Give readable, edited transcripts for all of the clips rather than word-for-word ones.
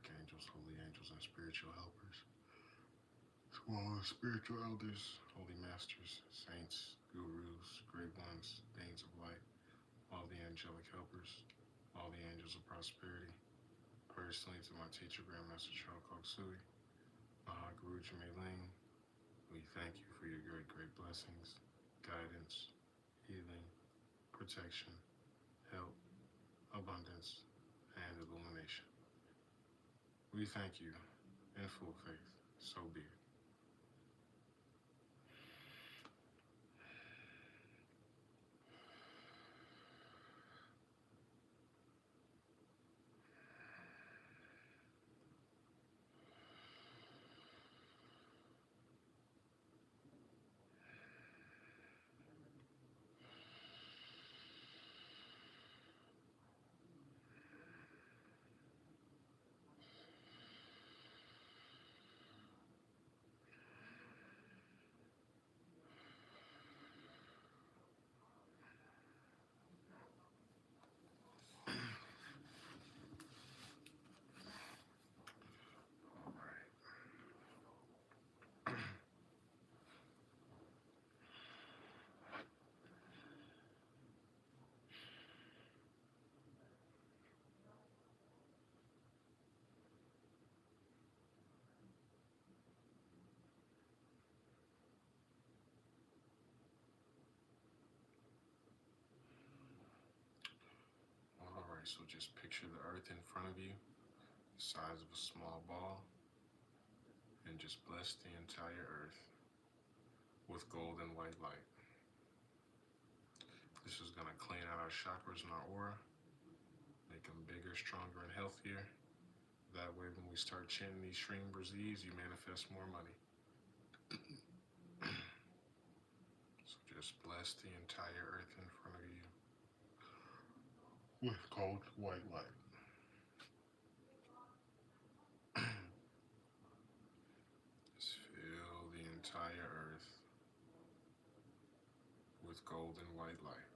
archangels, holy angels, and spiritual helpers, as well as spiritual elders, holy masters, saints, gurus, great ones, beings of light, all the angelic helpers, all the angels of prosperity. Personally, to my teacher, Grandmaster Charles Koksui, Guru Jame Ling, we thank you for your great, great blessings, guidance, healing, protection, help, abundance, and illumination. We thank you in full faith. So be it. All right. All right, so just picture the earth in front of you, the size of a small ball, and just bless the entire earth with golden white light. This is going to clean out our chakras and our aura, make them bigger, stronger, and healthier. That way, when we start chanting these SHREEM BRZEEs, you manifest more money. So just bless the entire earth in front of you with cold white light. Just fill the entire earth with golden white light.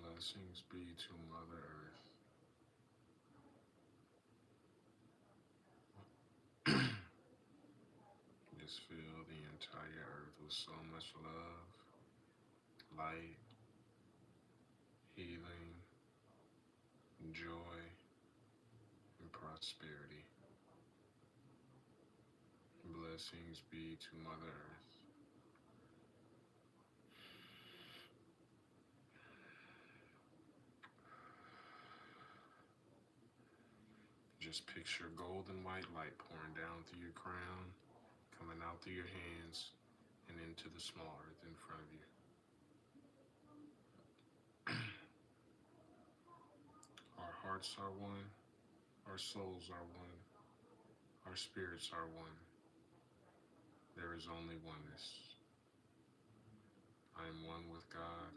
Blessings be to Mother Earth. Just fill the entire earth with so much love, light, healing, joy, and prosperity. Blessings be to Mother Earth. Just picture golden white light pouring down through your crown, coming out through your hands, and into the small earth in front of you. Our hearts are one, our souls are one, our spirits are one. There is only oneness. I am one with God.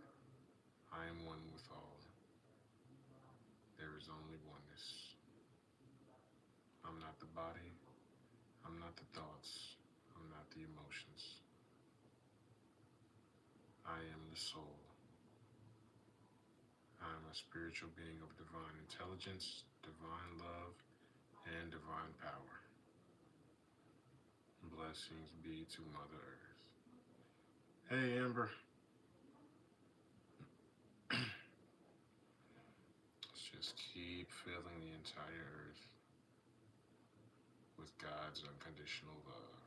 I am one with all. There is only oneness. I'm not the body. I'm not the thoughts. I'm not the emotions. I am the soul. I am a spiritual being of divine intelligence, divine love, and divine power. Blessings be to Mother Earth. Hey, Amber. Let's just keep filling the entire earth with God's unconditional love.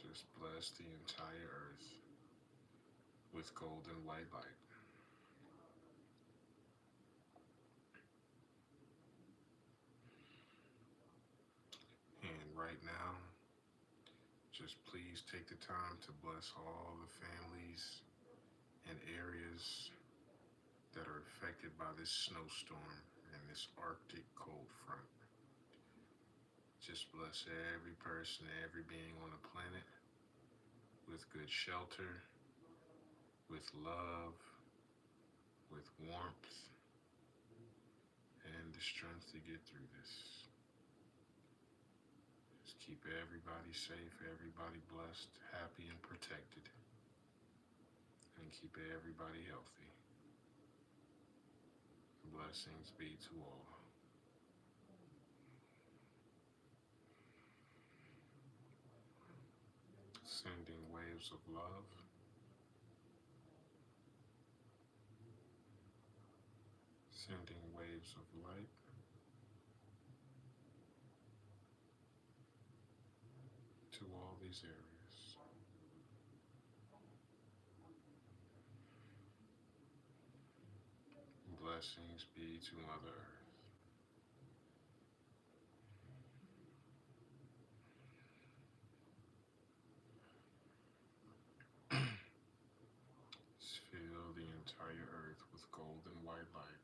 Just bless the entire earth with golden white light. And right now, just please take the time to bless all the families and areas that are affected by this snowstorm and this Arctic cold front. Just bless every person, every being on the planet with good shelter, with love, with warmth, and the strength to get through this. keep everybody safe, everybody blessed, happy, and protected. And keep everybody healthy. Blessings be to all. Sending waves of love. Sending waves of light. To all these areas. Blessings be to Mother Earth. Fill the entire earth with golden white light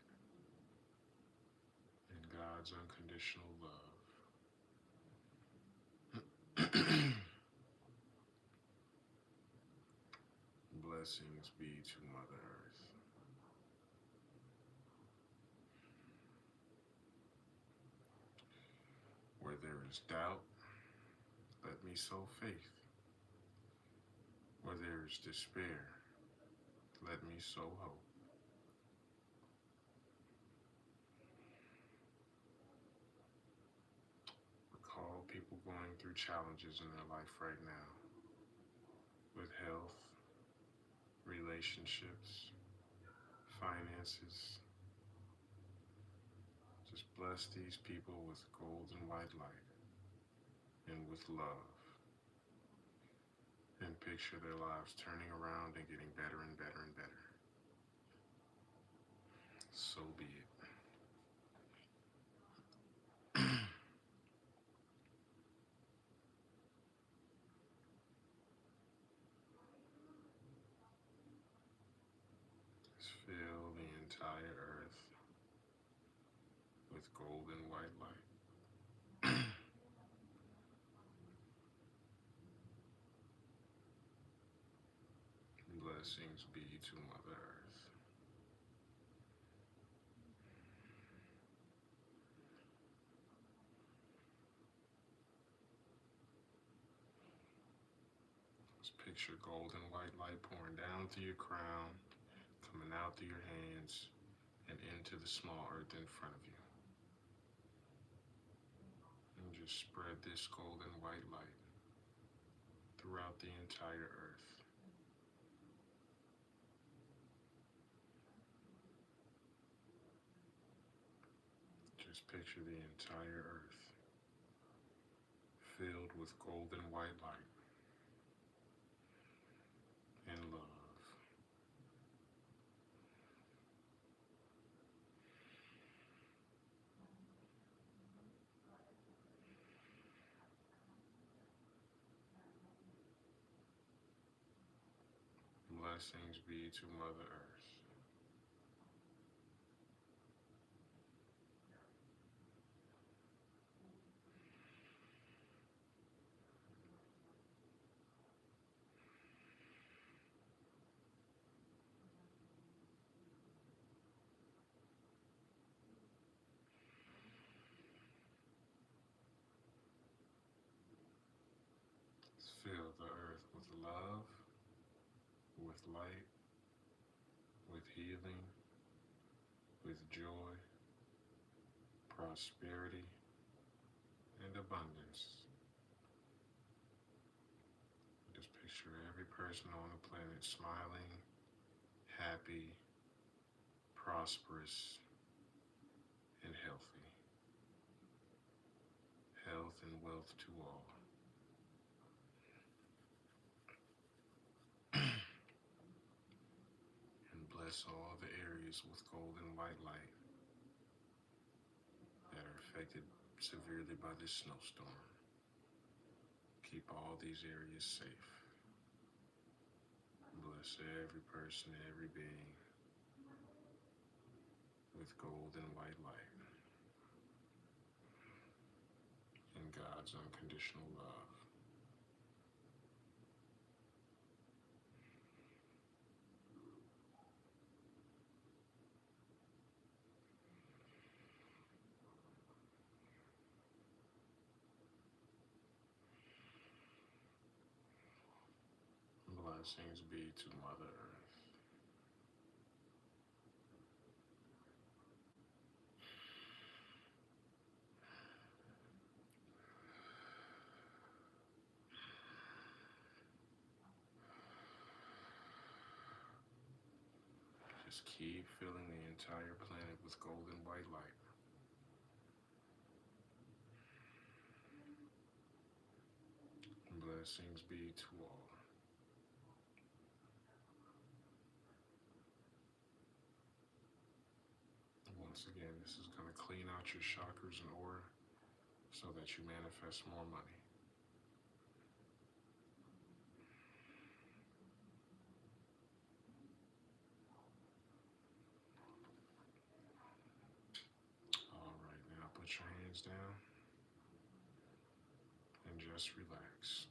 and God's unconditional love. Blessings be to Mother Earth. Where there is doubt, let me sow faith. Where there is despair, let me sow hope. Recall people going through challenges in their life right now with health, relationships, finances. Just bless these people with golden white light and with love. And picture their lives turning around and getting better and better and better. So be it. Just fill the entire earth with golden white light. Blessings be to Mother Earth. Just picture golden white light pouring down through your crown, coming out through your hands, and into the small earth in front of you. And just spread this golden white light throughout the entire earth. Just picture the entire earth filled with golden white light and love. Blessings be to Mother Earth. Fill the earth with love, with light, with healing, with joy, prosperity, and abundance. Just picture every person on the planet smiling, happy, prosperous, and healthy. Health and wealth to all. And bless all the areas with golden white light that are affected severely by this snowstorm. Keep all these areas safe. Bless every person, every being with golden white light and God's unconditional love. Blessings be to Mother Earth. Just keep filling the entire planet with golden white light. Blessings be to all. Once again, this is going to clean out your chakras and aura so that you manifest more money. All right, now put your hands down and just relax.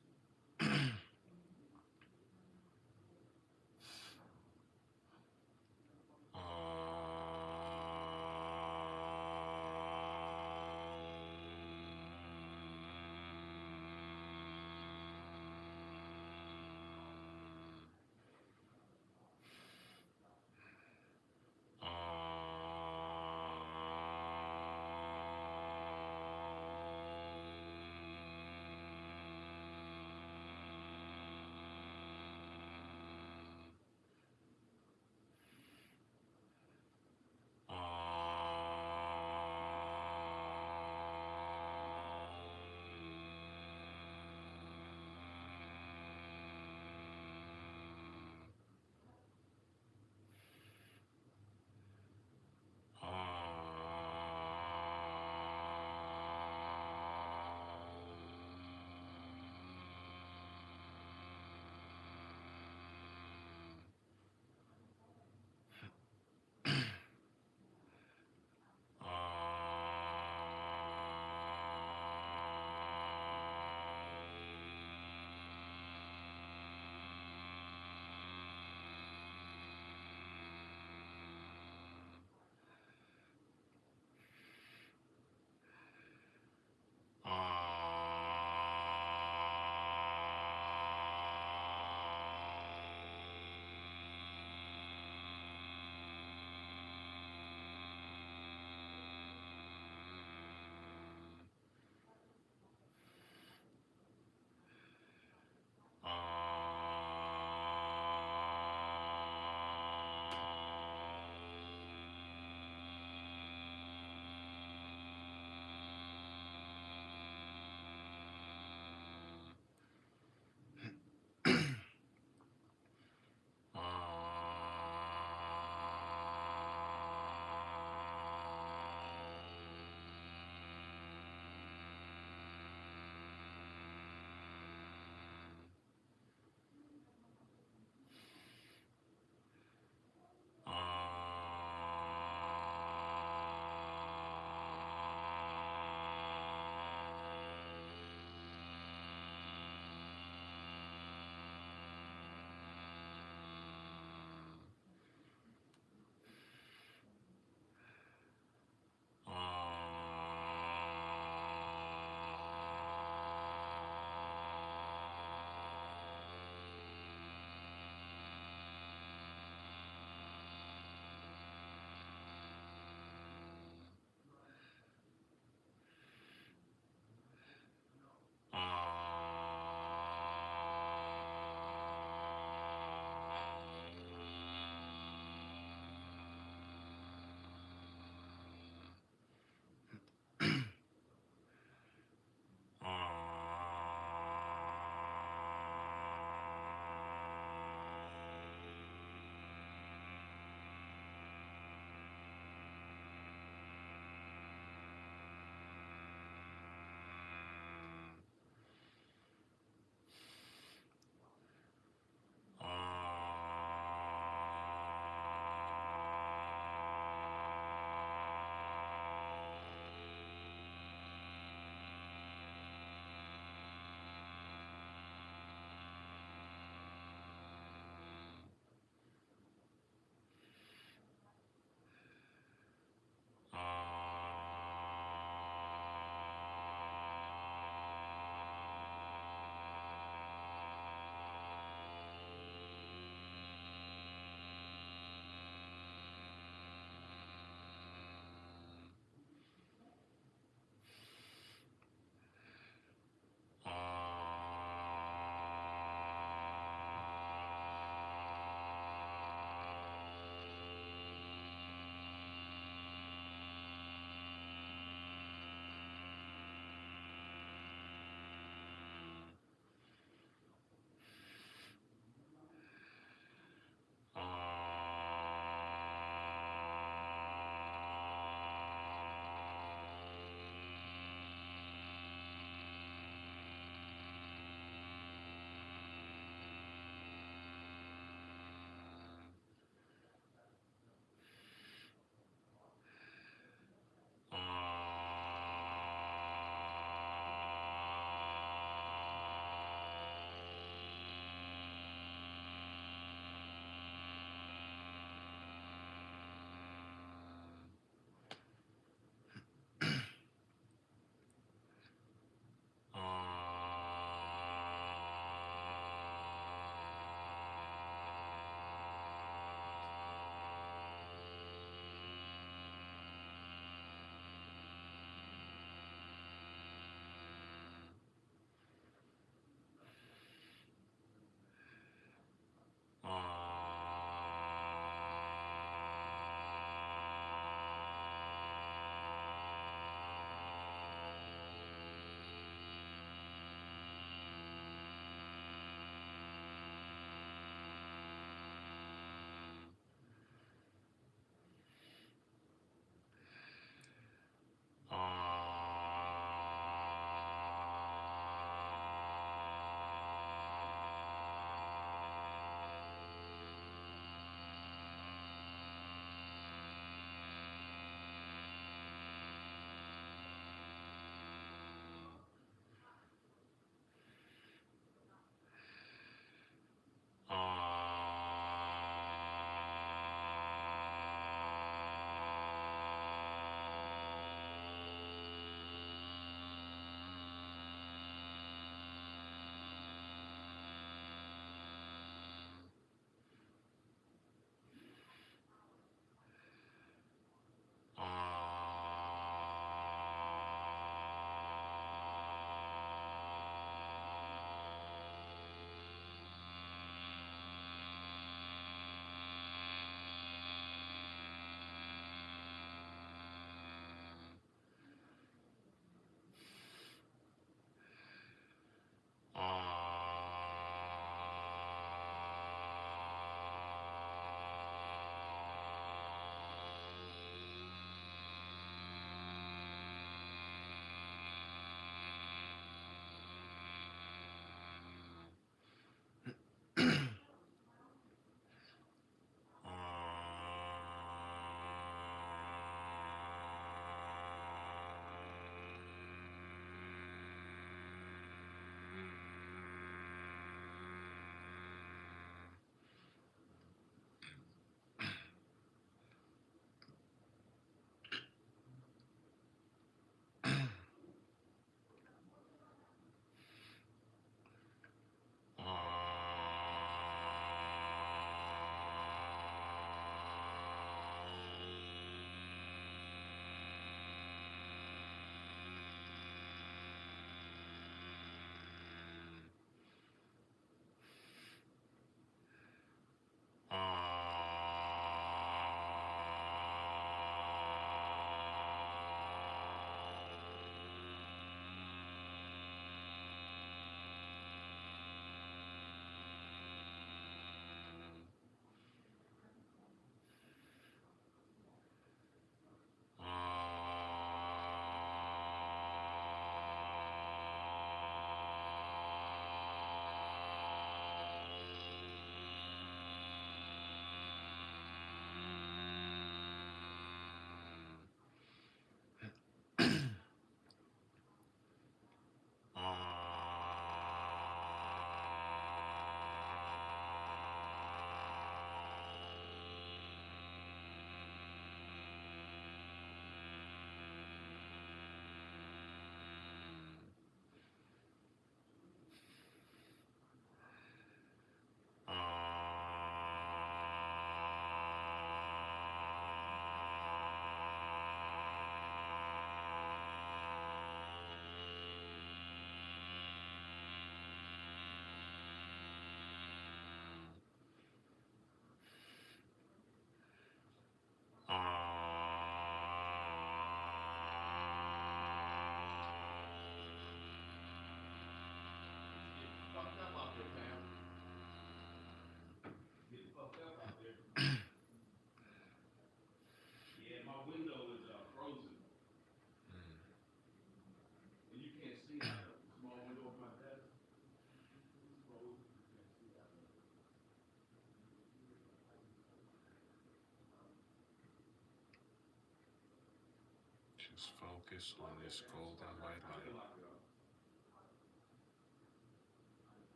Just focus on this golden white light.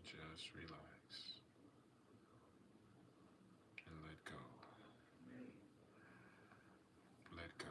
Just relax and let go. Let go.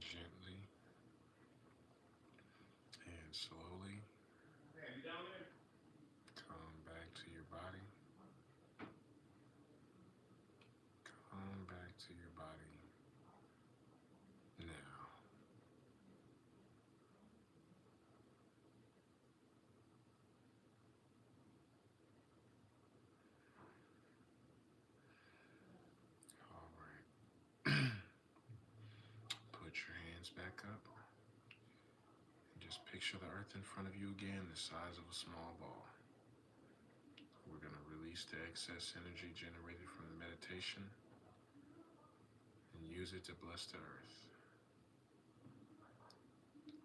Gently and slowly come back to your body. Come back to your body now. All right. Put your hands back up and just picture the earth in front of you again, the size of a small ball. We're going to release the excess energy generated from the meditation and use it to bless the earth.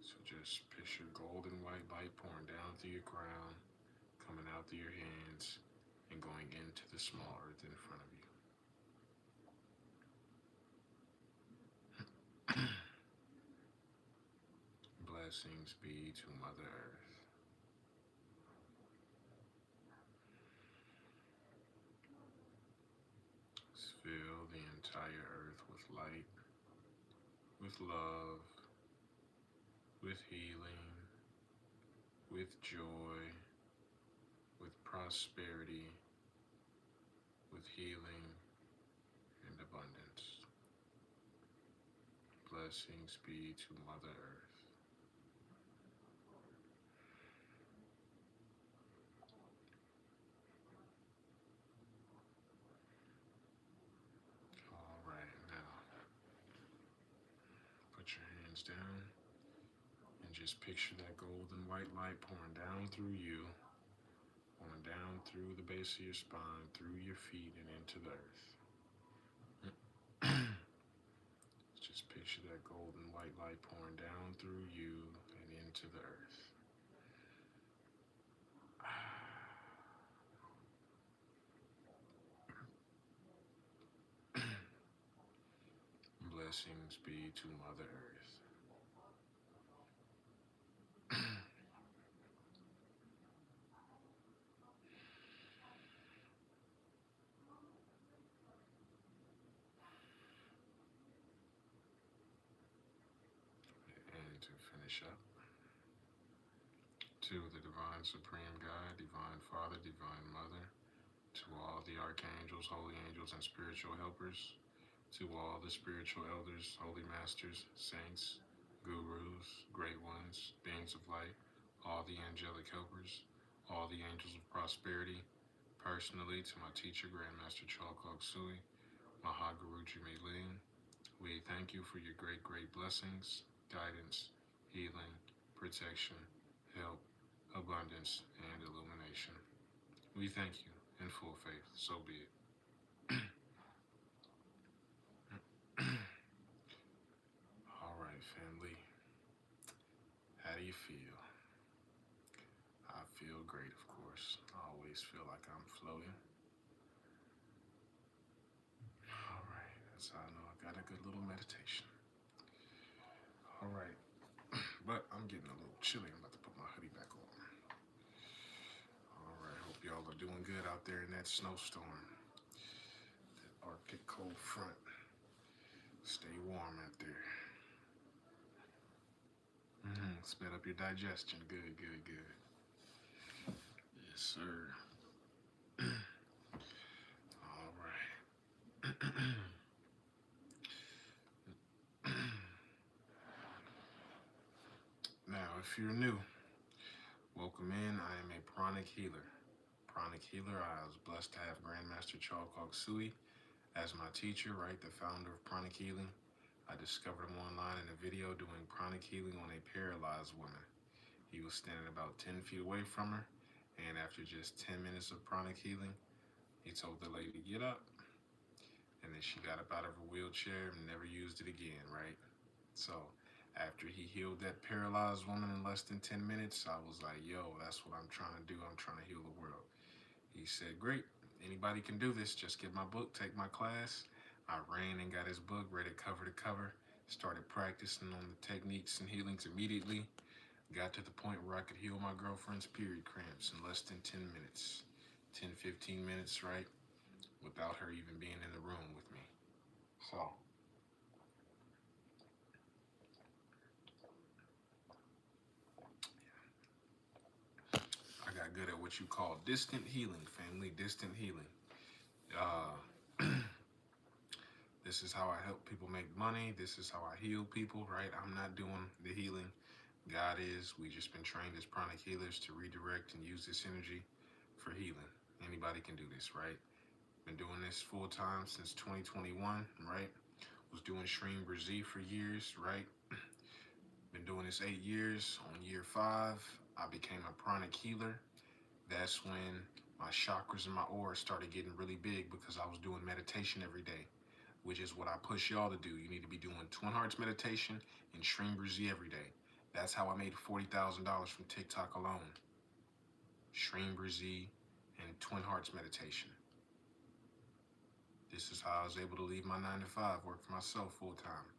So just picture golden white light pouring down through your crown, coming out through your hands, and going into the small earth in front of you. Blessings be to Mother Earth. Fill the entire earth with light, with love, with healing, with joy, with prosperity, with healing and abundance. Blessings be to Mother Earth. All right, now put your hands down and just picture that golden white light pouring down through you, pouring down through the base of your spine, through your feet, and into the earth. Just picture that golden white light pouring down through you and into the earth. Blessings be to Mother Earth. And to finish up, To the Divine Supreme God, Divine Father, Divine Mother, to all the archangels, holy angels, and spiritual helpers, to all the spiritual elders, holy masters, saints, gurus, great ones, beings of light, all the angelic helpers, all the angels of prosperity, personally to my teacher, Grandmaster Chalkog Sui, Mahaguruji Ling, we thank you for your great, great blessings, guidance, healing, protection, help, abundance, and illumination. We thank you in full faith. So be it. All right, family. How do you feel? I feel great, of course. I always feel like I'm floating. All right, that's how I know I got a good little meditation. All right, but I'm getting a little chilly. I'm about to put my hoodie back on. All right, hope y'all are doing good out there in that snowstorm. That Arctic cold front. Stay warm out there. Sped up your digestion. Good, good, good. Yes, sir. All right. Now, if you're new, welcome in. I am a pranic healer. Pranic healer, I was blessed to have Grandmaster Chalkog Sui as my teacher, right? The founder of pranic healing. I discovered him online in a video doing pranic healing on a paralyzed woman. He was standing about 10 feet away from her, and after just 10 minutes of pranic healing, he told the lady to get up, and then she got up out of her wheelchair and never used it again, right? So after he healed that paralyzed woman in less than 10 minutes, I was like, yo, that's what I'm trying to do. I'm trying to heal the world. He said, great, anybody can do this. Just get my book, take my class. I ran and got his book, read it cover to cover, started practicing on the techniques and healings immediately. Got to the point where I could heal my girlfriend's period cramps in less than 10 minutes. 10, 15 minutes, right? Without her even being in the room with me. So, I got good at what you call distant healing, family, distant healing. This is how I help people make money. This is how I heal people, right? I'm not doing the healing. God is. We just been trained as pranic healers to redirect and use this energy for healing. Anybody can do this, right? Been doing this full time since 2021, right? Was doing BRZEE for years, right? Been doing this 8 years. On year 5, I became a pranic healer. That's when my chakras and my aura started getting really big because I was doing meditation every day, which is what I push y'all to do. You need to be doing Twin Hearts meditation and BRZEE every day. That's how I made $40,000 from TikTok alone. BRZEE and Twin Hearts meditation. This is how I was able to leave my 9 to 5, work for myself full time.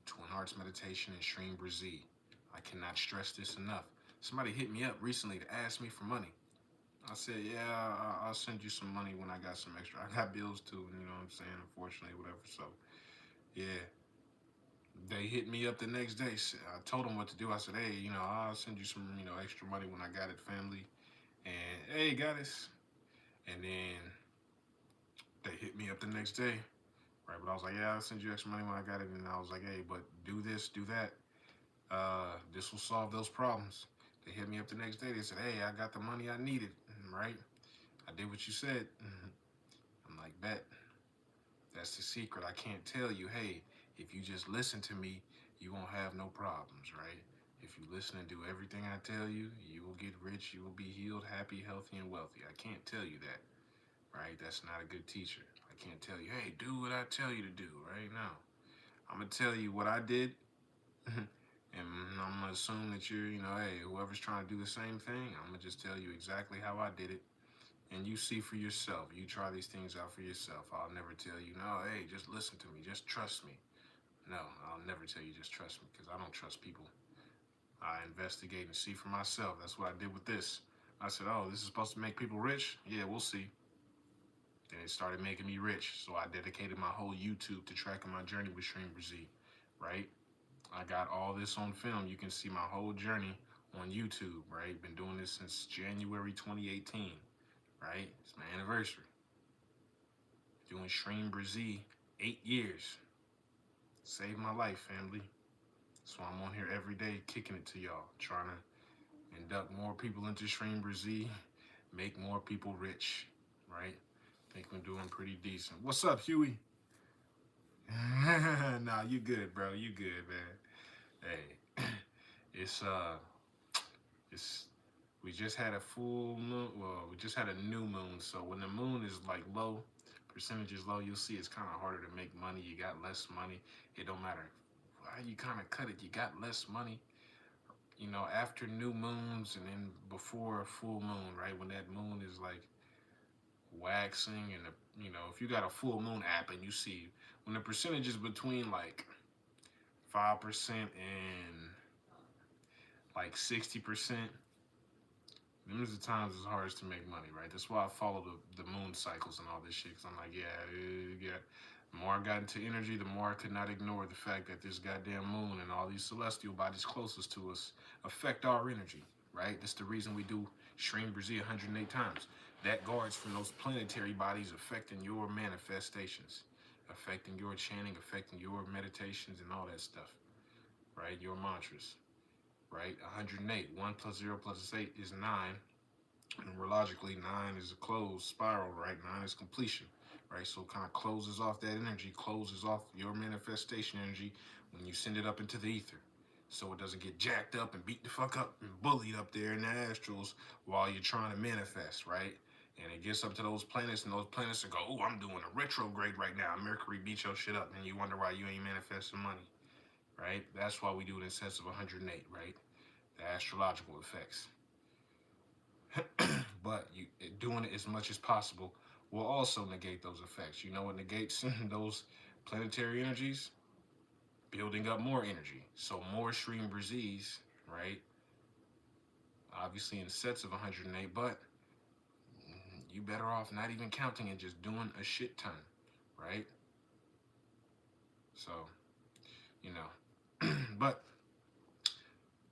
Twin Hearts meditation and BRZEE. I cannot stress this enough. Somebody hit me up recently to ask me for money. I said, yeah, I'll send you some money when I got some extra. I got bills too, you know what I'm saying, unfortunately, whatever. So, yeah. They hit me up the next day. I told them what to do. I said, hey, I'll send you some, extra money when I got it, family. And, hey, got this. And then they hit me up the next day, right? But I was like, yeah, I'll send you extra money when I got it. And I was like, hey, but do this, do that. This will solve those problems. They hit me up the next day. They said, hey, I got the money I needed, right? I did what you said. I'm like, bet. That's the secret. I can't tell you, hey, if you just listen to me, you won't have no problems, right? If you listen and do everything I tell you, you will get rich, you will be healed, happy, healthy, and wealthy. I can't tell you that, right? That's not a good teacher. I can't tell you, hey, do what I tell you to do, right? No. I'm going to tell you what I did, and I'm going to assume that you're, hey, whoever's trying to do the same thing, I'm going to just tell you exactly how I did it. And you see for yourself. You try these things out for yourself. I'll never tell you, no, hey, just listen to me. Just trust me. No, I'll never tell you just trust me because I don't trust people. I investigate and see for myself. That's what I did with this. I said, oh, this is supposed to make people rich? Yeah, we'll see. Then it started making me rich. So I dedicated my whole YouTube to tracking my journey with BRZEE, right? I got all this on film. You can see my whole journey on YouTube, right? Been doing this since January 2018, right? It's my anniversary. Doing SHREEM BRZEE, 8 years. Saved my life, family. So I'm on here every day kicking it to y'all, trying to induct more people into SHREEM BRZEE, make more people rich, right? Think we're doing pretty decent. What's up, Huey? Nah, you good, bro. You good, man. Hey, it's it's we just had a full moon. Well, we just had a new moon. So when the moon is like low, percentage is low, you'll see it's kind of harder to make money. You got less money. It don't matter how you kind of cut it. You got less money. You know, after new moons and then before a full moon, right? When that moon is like waxing and you know, if you got a full moon app and you see when the percentage is between like 5% and like 60%, those are the times it's hardest to make money, right? That's why I follow the moon cycles and all this shit. Cause I'm like, yeah. The more I got into energy, the more I could not ignore the fact that this goddamn moon and all these celestial bodies closest to us affect our energy, right? That's the reason we do SHREEM BRZEE 108 times. That guards from those planetary bodies affecting your manifestations, affecting your chanting, affecting your meditations and all that stuff, right? Your mantras, right? 108. 1 plus 0 plus 8 is 9. Numerologically, 9 is a closed spiral, right? 9 is completion, right? So it kind of closes off that energy, closes off your manifestation energy when you send it up into the ether. So it doesn't get jacked up and beat the fuck up and bullied up there in the astrals while you're trying to manifest, right? And it gets up to those planets, and those planets will go, oh, I'm doing a retrograde right now. Mercury beat your shit up, and you wonder why you ain't manifesting money, right? That's why we do it in sets of 108, right? The astrological effects. But doing it as much as possible will also negate those effects. You know what negates those planetary energies? Building up more energy. So more SHREEM BRZEEs, right? Obviously in sets of 108, but you better off not even counting and just doing a shit ton, right? So, you know, but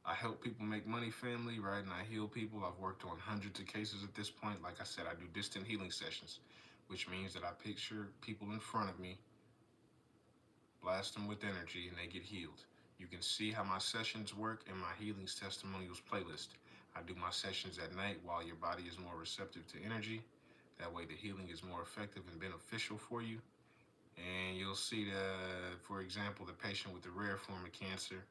I help people make money, family, right? And I heal people. I've worked on hundreds of cases at this point. Like I said, I do distant healing sessions, which means that I picture people in front of me, blast them with energy, and they get healed. You can see how my sessions work in my Healings Testimonials playlist. I do my sessions at night while your body is more receptive to energy. That way the healing is more effective and beneficial for you. And you'll see for example, the patient with the rare form of cancer.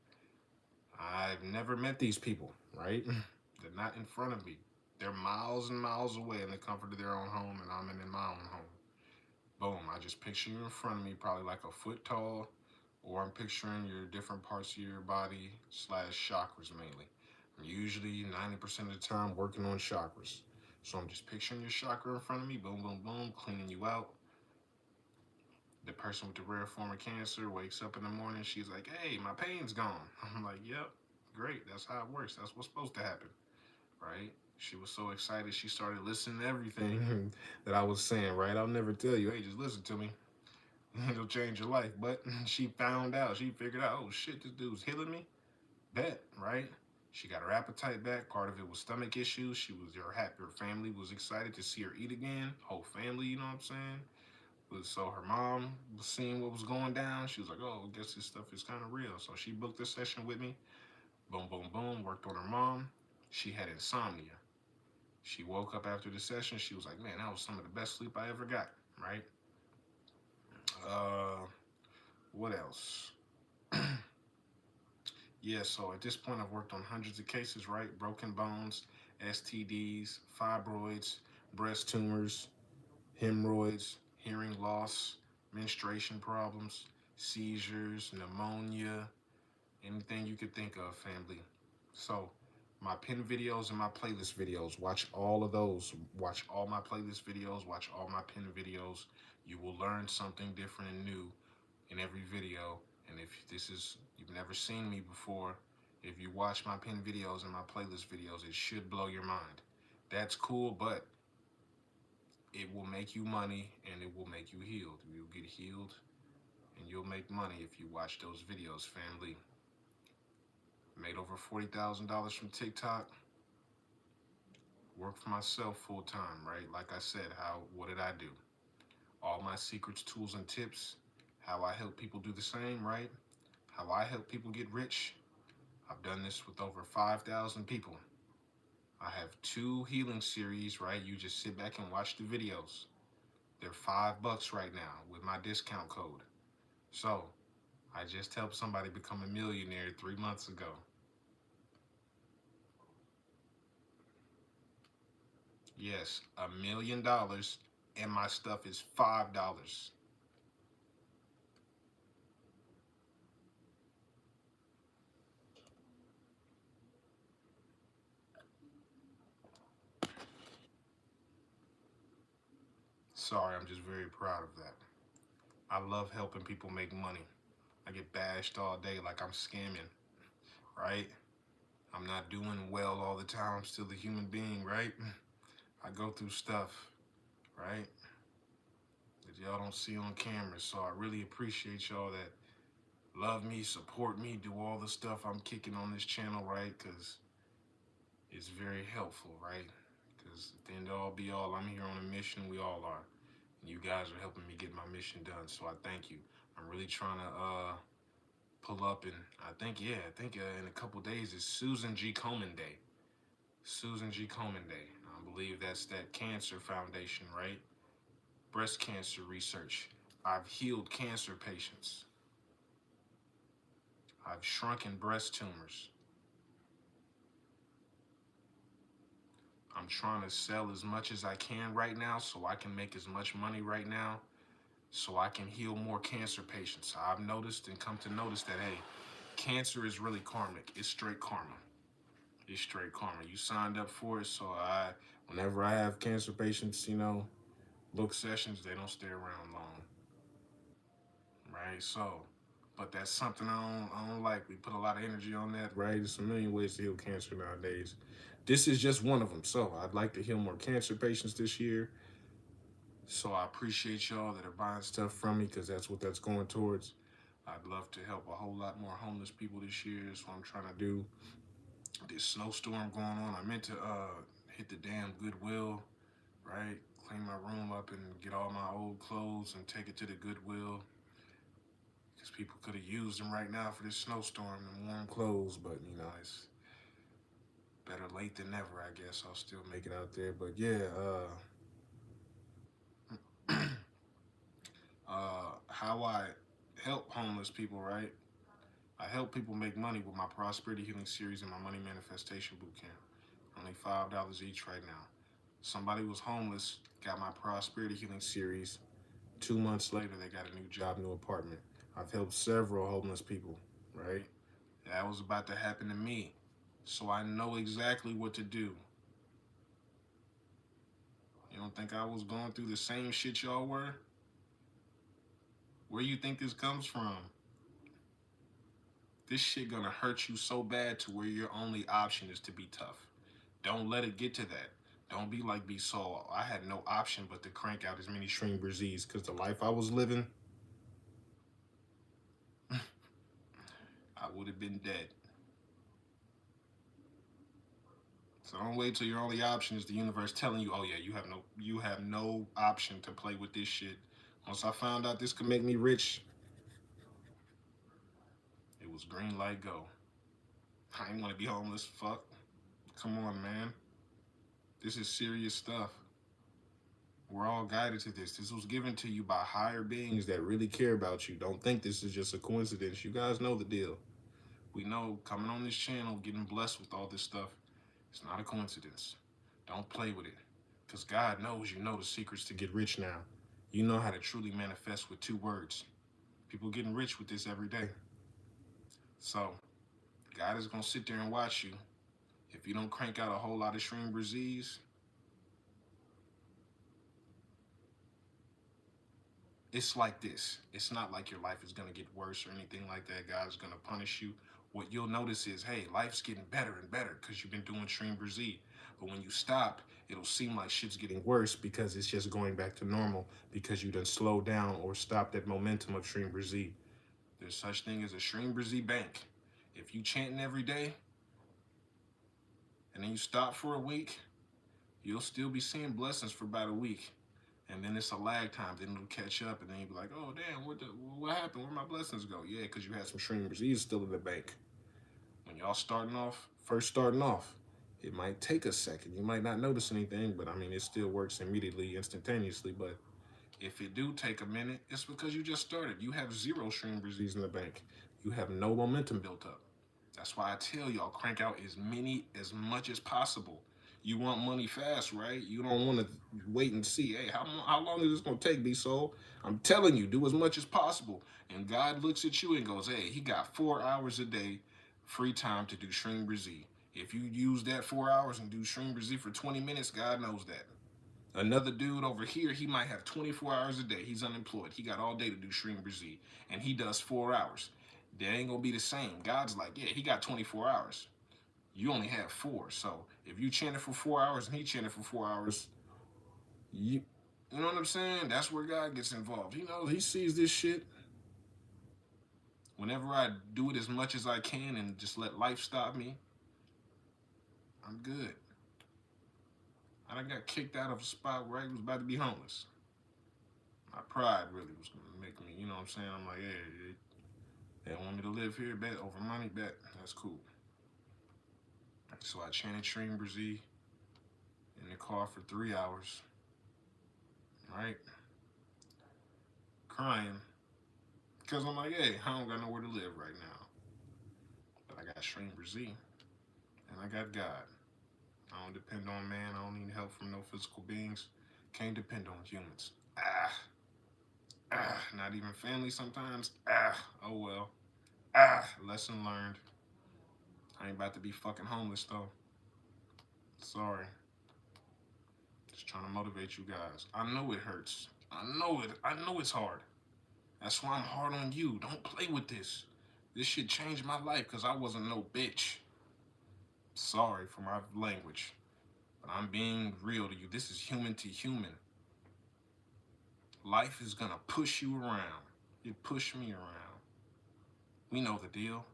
I've never met these people, right? They're not in front of me. They're miles and miles away in the comfort of their own home, and I'm in my own home. Boom, I just picture you in front of me, probably like a foot tall, or I'm picturing your different parts of your body slash chakras mainly. I'm usually 90% of the time working on chakras. So I'm just picturing your chakra in front of me, boom, boom, boom, cleaning you out. The person with the rare form of cancer wakes up in the morning, she's like, hey, my pain's gone. I'm like, yep, great, that's how it works. That's what's supposed to happen, right? She was so excited, she started listening to everything that I was saying, right? I'll never tell you, hey, just listen to me. It'll change your life. But she found out, she figured out, oh shit, this dude's healing me. Bet, right? She got her appetite back. Part of it was stomach issues. Her family was excited to see her eat again. Whole family, you know what I'm saying? So her mom was seeing what was going down. She was like, oh, I guess this stuff is kind of real. So she booked a session with me. Boom, boom, boom. Worked on her mom. She had insomnia. She woke up after the session. She was like, man, that was some of the best sleep I ever got, right? What else? Yeah, so at this point, I've worked on hundreds of cases, right? Broken bones, STDs, fibroids, breast tumors, hemorrhoids, hearing loss, menstruation problems, seizures, pneumonia, anything you could think of, family. So my pin videos and my playlist videos, watch all of those. Watch all my playlist videos, watch all my pin videos. You will learn something different and new in every video. And if you've never seen me before, if you watch my pin videos and my playlist videos, it should blow your mind. That's cool, but it will make you money and it will make you healed. You'll get healed and you'll make money if you watch those videos, family. Made over $40,000 from TikTok. Work for myself full time, right? Like I said, what did I do? All my secrets, tools, and tips. How I help people do the same, right? How I help people get rich. I've done this with over 5,000 people. I have 2 healing series, right? You just sit back and watch the videos. They're $5 right now with my discount code. So I just helped somebody become a millionaire 3 months ago. Yes, $1 million, and my stuff is $5. Sorry, I'm just very proud of that. I love helping people make money. I get bashed all day like I'm scamming, right? I'm not doing well all the time. I'm still a human being, right? I go through stuff, right? That y'all don't see on camera. So I really appreciate y'all that love me, support me, do all the stuff I'm kicking on this channel, right? Because it's very helpful, right? Because at the end of all be all, I'm here on a mission. We all are. And you guys are helping me get my mission done. So I thank you. I'm really trying to pull up, and I think in a couple days is Susan G. Komen Day. Susan G. Komen Day. I believe that's that cancer foundation, right? Breast cancer research. I've healed cancer patients. I've shrunken breast tumors. I'm trying to sell as much as I can right now so I can make as much money right now so I can heal more cancer patients. I've noticed and come to notice that, hey, cancer is really karmic. It's straight karma. It's straight karma. You signed up for it, so whenever I have cancer patients, book sessions, they don't stay around long, right? So, but that's something I don't like. We put a lot of energy on that, right? There's a million ways to heal cancer nowadays. This is just one of them. So I'd like to heal more cancer patients this year. So I appreciate y'all that are buying stuff from me because that's what that's going towards. I'd love to help a whole lot more homeless people this year. That's what I'm trying to do. This snowstorm going on, I meant to hit the damn Goodwill, right? Clean my room up and get all my old clothes and take it to the Goodwill because people could have used them right now for this snowstorm and warm clothes. But it's better late than never, I guess. I'll still make it out there. But yeah, how I help homeless people, right? I help people make money with my Prosperity Healing Series and my Money Manifestation Bootcamp. Only $5 each right now. Somebody was homeless, got my Prosperity Healing Series. 2 months later, they got a new job, new apartment. I've helped several homeless people, right? That was about to happen to me. So I know exactly what to do. You don't think I was going through the same shit y'all were? Where you think this comes from? This shit gonna hurt you so bad to where your only option is to be tough. Don't let it get to that. Don't be like B Soul. I had no option but to crank out as many SHREEM BRZEEs because the life I was living, I would have been dead. So don't wait till your only option is the universe telling you, oh yeah, you have no option to play with this shit. Once I found out this could make me rich, it was green light go. I ain't want to be homeless. Fuck. Come on, man. This is serious stuff. We're all guided to this. This was given to you by higher beings that really care about you. Don't think this is just a coincidence. You guys know the deal. We know coming on this channel, getting blessed with all this stuff, it's not a coincidence. Don't play with it. Because God knows you know the secrets to get rich now. You know how to truly manifest with 2 words. People getting rich with this every day. So, God is going to sit there and watch you. If you don't crank out a whole lot of SHREEM BRZEEs, it's like this. It's not like your life is going to get worse or anything like that. God's going to punish you. What you'll notice is, hey, life's getting better and better because you've been doing SHREEM BRZEE. But when you stop, it'll seem like shit's getting worse because it's just going back to normal because you done slowed down or stopped that momentum of SHREEM BRZEE. There's such thing as a SHREEM BRZEE bank. If you chanting every day and then you stop for a week, you'll still be seeing blessings for about a week. And then it's a lag time. Then it'll catch up, and then you'll be like, "Oh damn, what happened? Where my blessings go?" Yeah, because you had some SHREEM BRZEE still in the bank. When y'all first starting off, it might take a second. You might not notice anything, but I mean, it still works immediately, instantaneously. But if it do take a minute, it's because you just started. You have zero SHREEM BRZEEs in the bank. You have no momentum built up. That's why I tell y'all crank out as much as possible. You want money fast, right? You don't want to wait and see. Hey, how long is this gonna take, B Soul? I'm telling you, do as much as possible. And God looks at you and goes, hey, he got 4 hours a day free time to do SHREEM BRZEE. If you use that 4 hours and do SHREEM BRZEE for 20 minutes, God knows that. Another dude over here, he might have 24 hours a day. He's unemployed. He got all day to do SHREEM BRZEE, and he does 4 hours. They ain't gonna be the same. God's like, yeah, he got 24 hours. You only have 4. So if you chanted for 4 hours and he chanted for 4 hours, you know what I'm saying? That's where God gets involved. He knows, he sees this shit. Whenever I do it as much as I can and just let life stop me, I'm good. I done got kicked out of a spot where I was about to be homeless. My pride really was gonna make me, you know what I'm saying? I'm like, hey, they want me to live here, bet over money, bet. That's cool. So I chanted SHREEM BRZEE in the car for 3 hours, right? Crying. Because I'm like, hey, I don't got nowhere to live right now. But I got SHREEM BRZEE and I got God. I don't depend on man. I don't need help from no physical beings. Can't depend on humans. Not even family sometimes. Oh well. Lesson learned. I ain't about to be fucking homeless though. Sorry. Just trying to motivate you guys. I know it hurts. I know it. I know it's hard. That's why I'm hard on you. Don't play with this. This shit changed my life because I wasn't no bitch. Sorry for my language. But I'm being real to you. This is human to human. Life is gonna push you around. It pushed me around. We know the deal.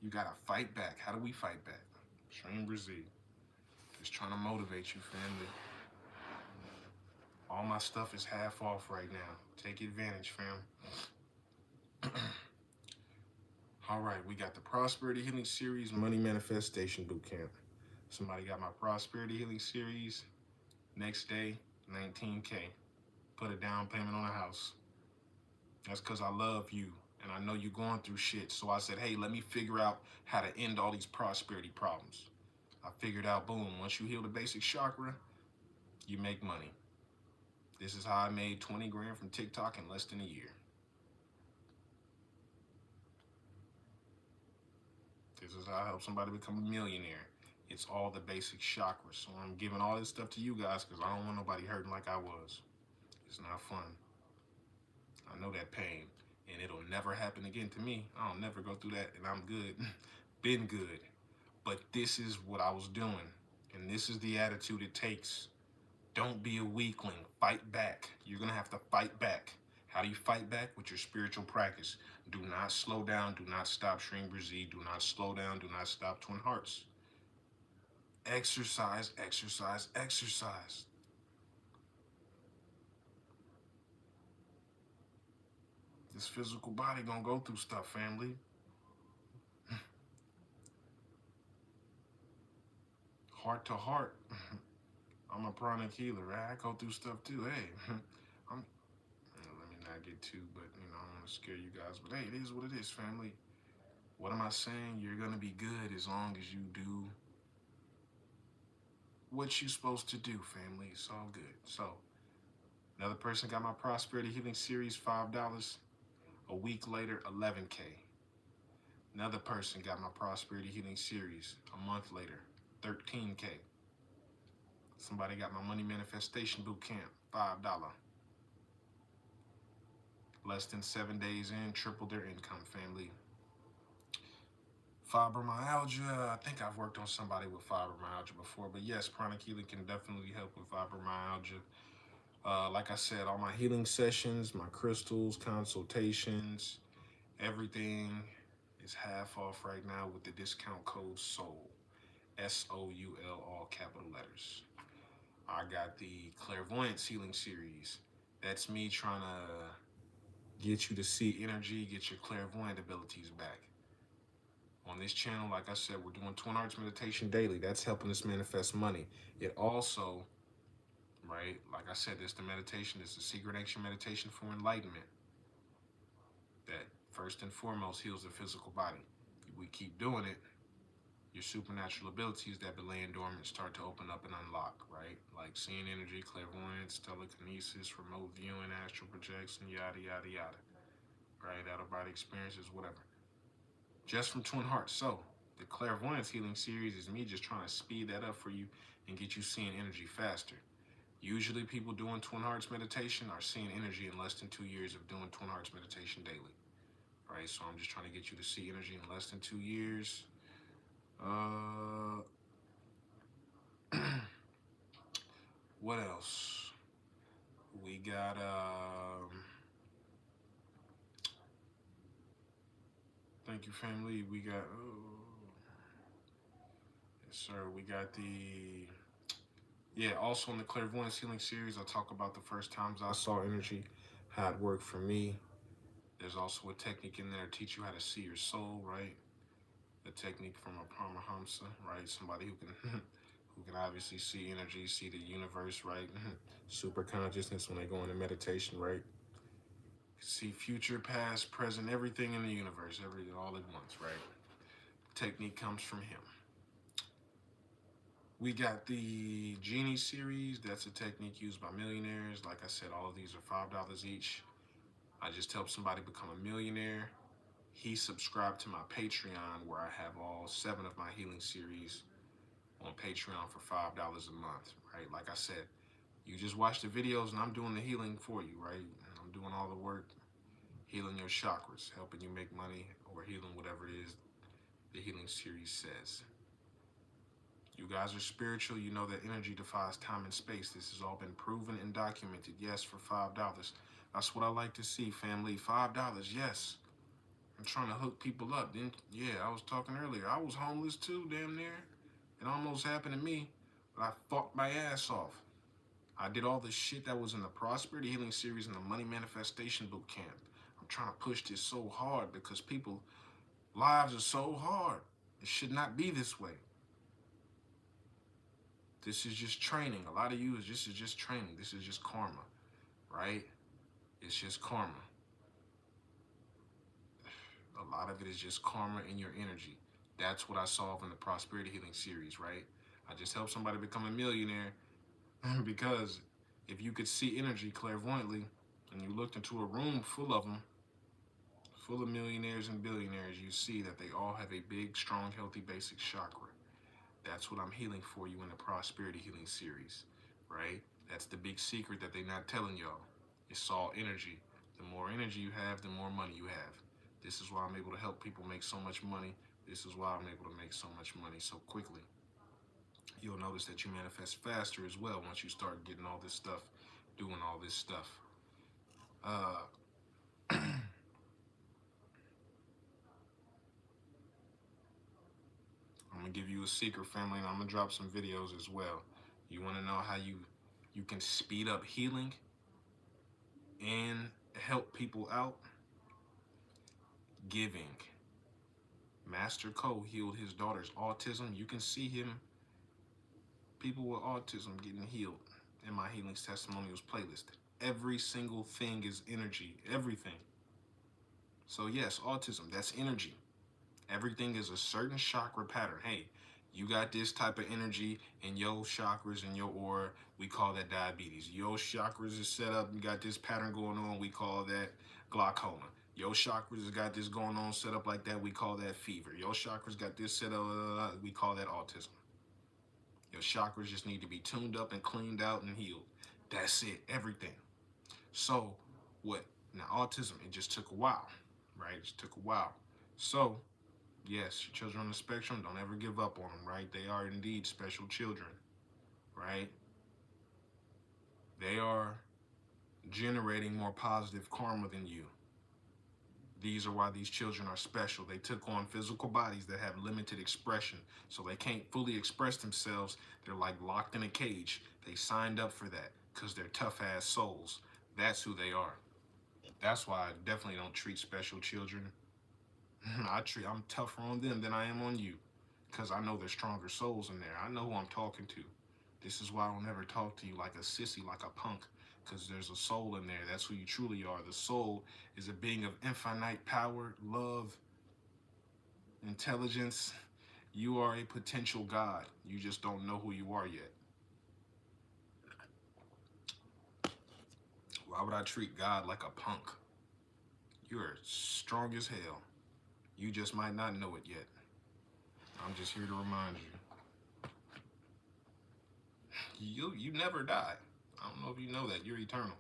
You gotta fight back. How do we fight back? SHREEM BRZEE. Just trying to motivate you, family. All my stuff is half off right now. Take advantage, fam. All right, we got the Prosperity Healing Series Money Manifestation Bootcamp. Somebody got my Prosperity Healing Series. Next day, 19K. Put a down payment on a house. That's because I love you and I know you're going through shit. So I said, hey, let me figure out how to end all these prosperity problems. I figured out, boom, once you heal the basic chakra, you make money. This is how I made 20 grand from TikTok in less than a year. This is how I help somebody become a millionaire. It's all the basic chakras. So I'm giving all this stuff to you guys because I don't want nobody hurting like I was. It's not fun. I know that pain. And it'll never happen again to me. I'll never go through that and I'm good. Been good. But this is what I was doing. And this is the attitude it takes. Don't be a weakling. Fight back. You're going to have to fight back. How do you fight back? With your spiritual practice. Do not slow down. Do not stop SHREEM BRZEE. Do not slow down. Do not stop Twin Hearts. Exercise, exercise, exercise. This physical body gonna go through stuff, family. Heart to heart. I'm a pranic healer, right? I go through stuff too. Hey, let me not get too, but I don't want to scare you guys. But hey, it is what it is, family. What am I saying? You're gonna be good as long as you do what you're supposed to do, family. It's all good. So, another person got my Prosperity Healing Series, $5. A week later, 11K. Another person got my Prosperity Healing Series, a month later, 13K. Somebody got my Money Manifestation Bootcamp, $5. Less than 7 days in, tripled their income, family. Fibromyalgia, I think I've worked on somebody with fibromyalgia before, but yes, pranic healing can definitely help with fibromyalgia. Like I said, all my healing sessions, my crystals, consultations, everything It's half off right now with the discount code SOUL. SOUL, all capital letters. I got the Clairvoyance Healing Series. That's me trying to get you to see energy, get your clairvoyant abilities back. On this channel, like I said, we're doing Twin Hearts meditation daily. That's helping us manifest money. It also, right, like I said, this the meditation, this is the secret ancient meditation for enlightenment. That first and foremost heals the physical body. We keep doing it, your supernatural abilities that been laying dormant start to open up and unlock, right? Like seeing energy, clairvoyance, telekinesis, remote viewing, astral projection, yada, yada, yada. Right? Out of body experiences, whatever. Just from Twin Hearts. So, the Clairvoyance Healing Series is me just trying to speed that up for you and get you seeing energy faster. Usually people doing Twin Hearts meditation are seeing energy in less than 2 years of doing Twin Hearts meditation daily. Right? So I'm just trying to get you to see energy in less than 2 years. What else? We got thank you, family. We got yes, sir. We got also in the Clairvoyance Healing Series, I talk about the first times I saw energy, how it worked for me. There's also a technique in there to teach you how to see your soul, right? A technique from a Paramahamsa, right? Somebody who can who can obviously see energy, see the universe, right? Super consciousness when they go into meditation, right? See future, past, present, everything in the universe, all at once, right? Technique comes from him. We got the Genie series. That's a technique used by millionaires. Like I said, all of these are $5 each. I just helped somebody become a millionaire. He subscribed to my Patreon where I have all 7 of my healing series on Patreon for $5 a month, right? Like I said, you just watch the videos and I'm doing the healing for you, right? I'm doing all the work, healing your chakras, helping you make money, or healing whatever it is the healing series says. You guys are spiritual. You know that energy defies time and space. This has all been proven and documented. Yes, for $5. That's what I like to see, family. $5, yes. I'm trying to hook people up. Then, yeah, I was talking earlier. I was homeless too, damn near. It almost happened to me, but I fought my ass off. I did all the shit that was in the Prosperity Healing Series and the Money Manifestation Boot Camp. I'm trying to push this so hard because people's lives are so hard. It should not be this way. This is just training. A lot of you, this is just training. This is just karma, right? It's just karma. A lot of it is just karma in your energy. That's what I saw in the Prosperity Healing Series, right? I just helped somebody become a millionaire because if you could see energy clairvoyantly and you looked into a room full of them, full of millionaires and billionaires, you see that they all have a big, strong, healthy, basic chakra. That's what I'm healing for you in the Prosperity Healing Series, right? That's the big secret that they're not telling y'all. It's all energy. The more energy you have, the more money you have. This is why I'm able to help people make so much money. This is why I'm able to make so much money so quickly. You'll notice that you manifest faster as well once you start getting all this stuff, doing all this stuff. I'm gonna give you a secret, family, and I'm gonna drop some videos as well. You wanna know how you can speed up healing and help people out? Giving. Master Co healed his daughter's autism. You can see him, people with autism getting healed in my Healings Testimonials playlist. Every single thing is energy, everything. So yes, autism, that's energy. Everything is a certain chakra pattern. Hey, you got this type of energy in your chakras and your aura, we call that diabetes. Your chakras is set up, you got this pattern going on, we call that glaucoma. Your chakras has got this going on set up like that, we call that fever. Your chakras got this set up, we call that autism. Your chakras just need to be tuned up and cleaned out and healed. That's it, everything. So what? Now autism, it just took a while, right? It just took a while. So yes, your children on the spectrum, don't ever give up on them, right? They are indeed special children, right? They are generating more positive karma than you. These are why these children are special. They took on physical bodies that have limited expression, so they can't fully express themselves. They're like locked in a cage. They signed up for that because they're tough ass souls. That's who they are. That's why I definitely don't treat special children. I'm tougher on them than I am on you because I know there's stronger souls in there. I know who I'm talking to. This is why I don't ever talk to you like a sissy, like a punk, because there's a soul in there. That's who you truly are. The soul is a being of infinite power, love, intelligence. You are a potential God. You just don't know who you are yet. Why would I treat God like a punk? You're strong as hell. You just might not know it yet. I'm just here to remind you. You never die. I don't know if you know that. You're eternal.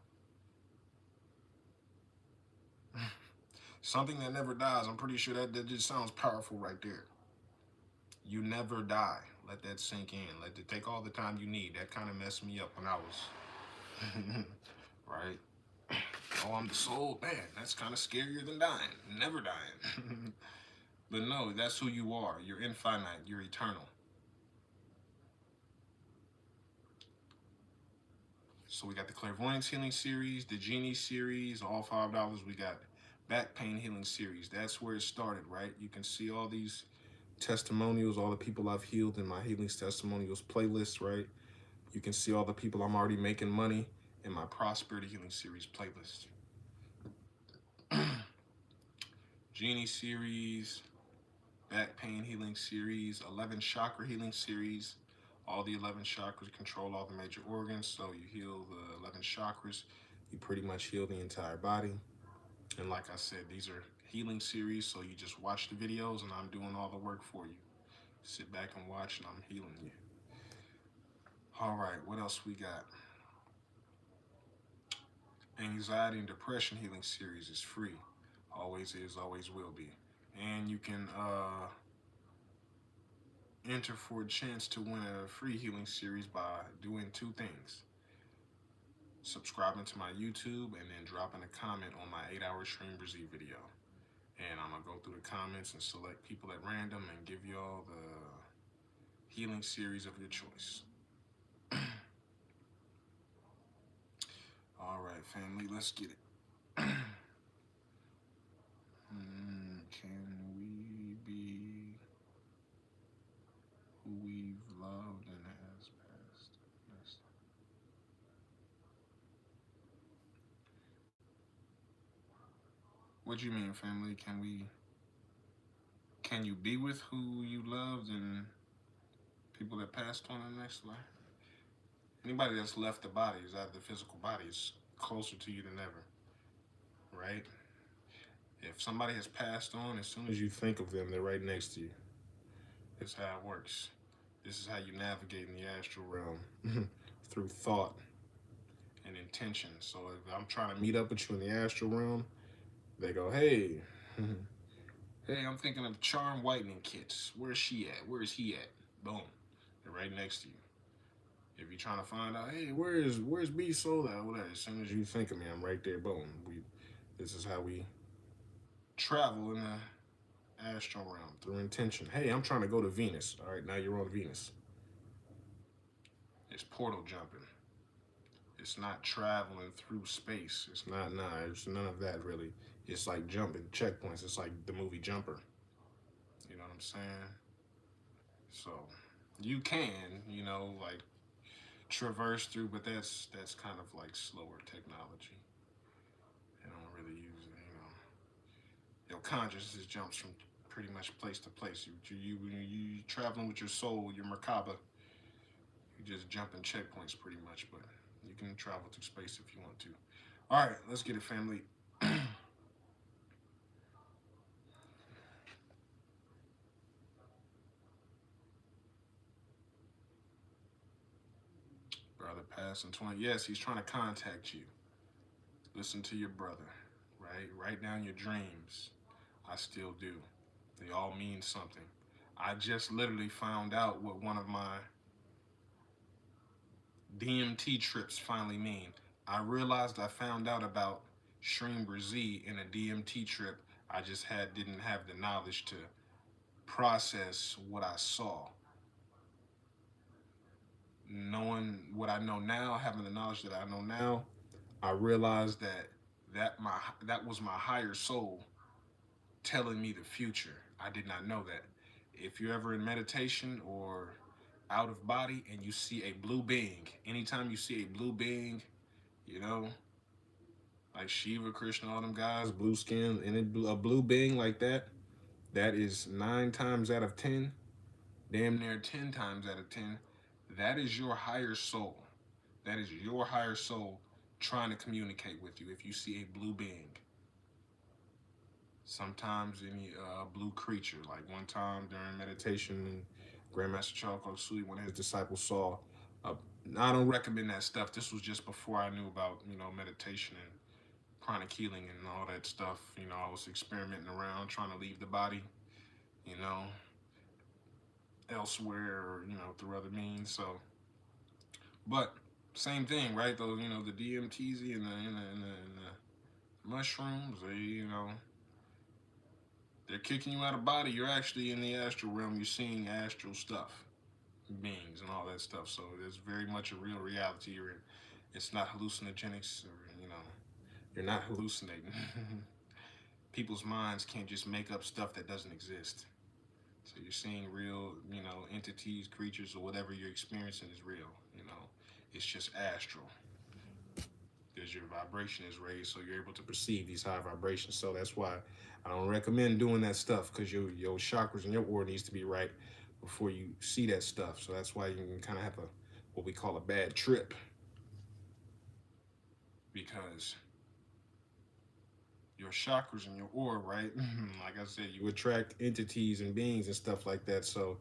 Something that never dies. I'm pretty sure that just sounds powerful right there. You never die. Let that sink in. Let it take all the time you need. That kind of messed me up when I was right. Oh, I'm the soul. Man, that's kind of scarier than dying. Never dying. But no, that's who you are. You're infinite. You're eternal. So we got the Clairvoyance Healing Series, the Genie Series, all $5. We got Back Pain Healing Series. That's where it started, right? You can see all these testimonials, all the people I've healed in my Healings Testimonials playlist, right? You can see all the people I'm already making money in my Prosperity Healing Series playlist. Genie Series, Back Pain Healing Series, 11 Chakra Healing Series. All the 11 chakras control all the major organs, so you heal the 11 chakras. You pretty much heal the entire body. And like I said, these are healing series, so you just watch the videos and I'm doing all the work for you. Sit back and watch and I'm healing you. All right, what else we got? Anxiety and Depression Healing Series is free. Always is, always will be. And you can enter for a chance to win a free healing series by doing two things. Subscribing to my YouTube and then dropping a comment on my 8-hour SHREEM BRZEE video. And I'm going to go through the comments and select people at random and give you all the healing series of your choice. All right, family, let's get it. Can we be who we've loved and has passed? Yes. What do you mean, family? Can you be with who you loved and people that passed on in the next life? Anybody that's left the body is out of the physical body is closer to you than ever, right? If somebody has passed on, as soon as you think of them, they're right next to you. That's how it works. This is how you navigate in the astral realm through thought and intention. So if I'm trying to meet up with you in the astral realm, they go, hey, hey, I'm thinking of charm whitening kits. Where's she at? Where's he at? Boom. They're right next to you. If you're trying to find out, hey, where's B Soda? Whatever. As soon as you think of me, I'm right there. Boom. This is how we travel in the astral realm through intention. Hey, I'm trying to go to Venus. All right, now you're on Venus. It's portal jumping. It's not traveling through space. It's not, it's none of that really. It's like jumping checkpoints. It's like the movie Jumper. You know what I'm saying? So you can, like traverse through, but that's kind of like slower technology. They don't really use it, Your consciousness jumps from pretty much place to place. When you traveling with your soul, your Merkaba, you just jumping checkpoints pretty much, but you can travel through space if you want to. All right, let's get it, family. Brother passed in 20. Yes, he's trying to contact you. Listen to your brother, right? Write down your dreams. I still do. They all mean something. I just literally found out what one of my DMT trips finally mean. I realized I found out about SHREEM BRZEE in a DMT trip I just didn't have the knowledge to process what I saw. Knowing what I know now, having the knowledge that I know now, I realized that was my higher soul telling me the future. I did not know that. If you're ever in meditation or out of body and you see a blue being, anytime you see a blue being, you know, like Shiva, Krishna, all them guys, blue skin, and a blue being like that, that is 9 times out of 10, damn near 10 times out of 10, that is your higher soul. That is your higher soul trying to communicate with you if you see a blue being. Sometimes any blue creature, like one time during meditation, Grandmaster Charles Sui, one of his disciples saw. Uh, I don't recommend that stuff. This was just before I knew about meditation and chronic healing and all that stuff. I was experimenting around trying to leave the body, you know, elsewhere or through other means. So, but same thing, right? Those the DMTZ and the mushrooms, they're kicking you out of body. You're actually in the astral realm. You're seeing astral stuff, beings, and all that stuff. So there's very much a real reality. It's not hallucinogenics, or you're not hallucinating. People's minds can't just make up stuff that doesn't exist. So you're seeing real, entities, creatures, or whatever you're experiencing is real. It's just astral. Because your vibration is raised, so you're able to perceive these high vibrations. So that's why I don't recommend doing that stuff, because your chakras and your aura needs to be right before you see that stuff. So that's why you can kind of have what we call a bad trip, because your chakras and your aura, right? Like I said, you attract entities and beings and stuff like that. So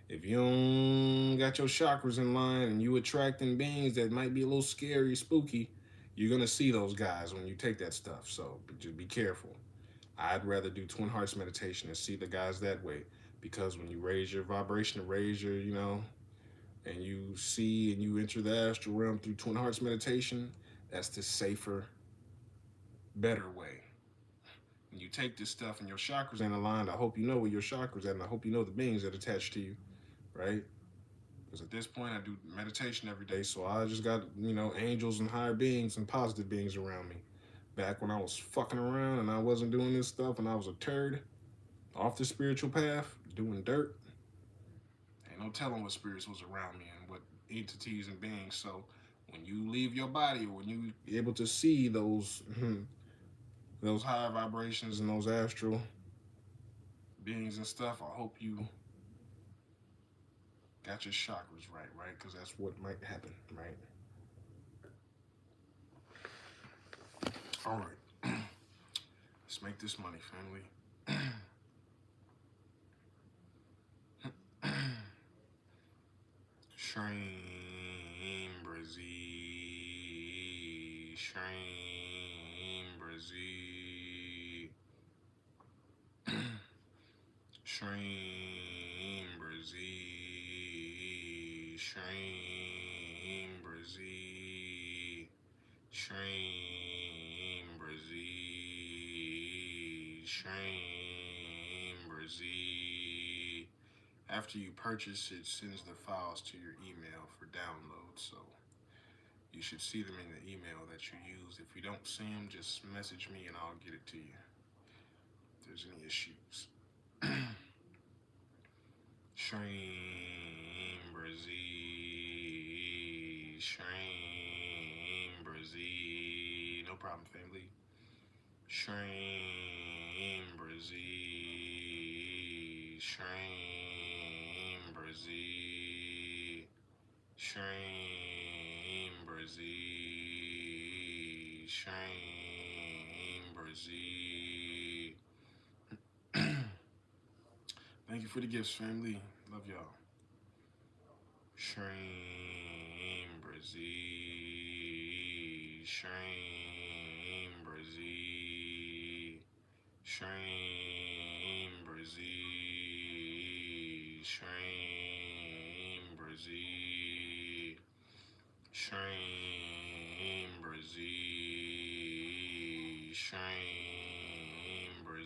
if you don't got your chakras in line and you attracting beings that might be a little scary, spooky, you're gonna see those guys when you take that stuff. So just be careful. I'd rather do Twin Hearts meditation and see the guys that way, because when you raise your vibration, raise your, and you see and you enter the astral realm through Twin Hearts meditation, that's the safer, better way. When you take this stuff and your chakras ain't aligned, I hope you know where your chakras at, and I hope you know the beings that attach to you, right? Because at this point, I do meditation every day, so I just got, angels and higher beings and positive beings around me. Back when I was fucking around and I wasn't doing this stuff and I was a turd off the spiritual path, doing dirt, ain't no telling what spirits was around me and what entities and beings. So when you leave your body, when you able to see those those higher vibrations and those astral beings and stuff, I hope you got your chakras right? Because that's what might happen, right? All right. Let's make this money, family. SHREEM, BRZEE, SHREEM, BRZEE, SHREEM, BRZEE, SHREEM, BRZEE, SHREEM, BRZEE, SHREEM, BRZEE. After you purchase, it sends the files to your email for download, so you should see them in the email that you use. If you don't see them, just message me and I'll get it to you if there's any issues. SHREEM, BRZEE, SHREEM, BRZEE. No problem, family. SHREEM, BRZEE, SHREEM, BRZEE, SHREEM, BRZEE, SHREEM, BRZEE. Thank you for the gifts, family. Love y'all. SHREEM, BRZEE, SHREEM, BRZEE, SHREEM, BRZEE, SHREEM, BRZEE, SHREEM, BRZEE, SHREEM, BRZEE.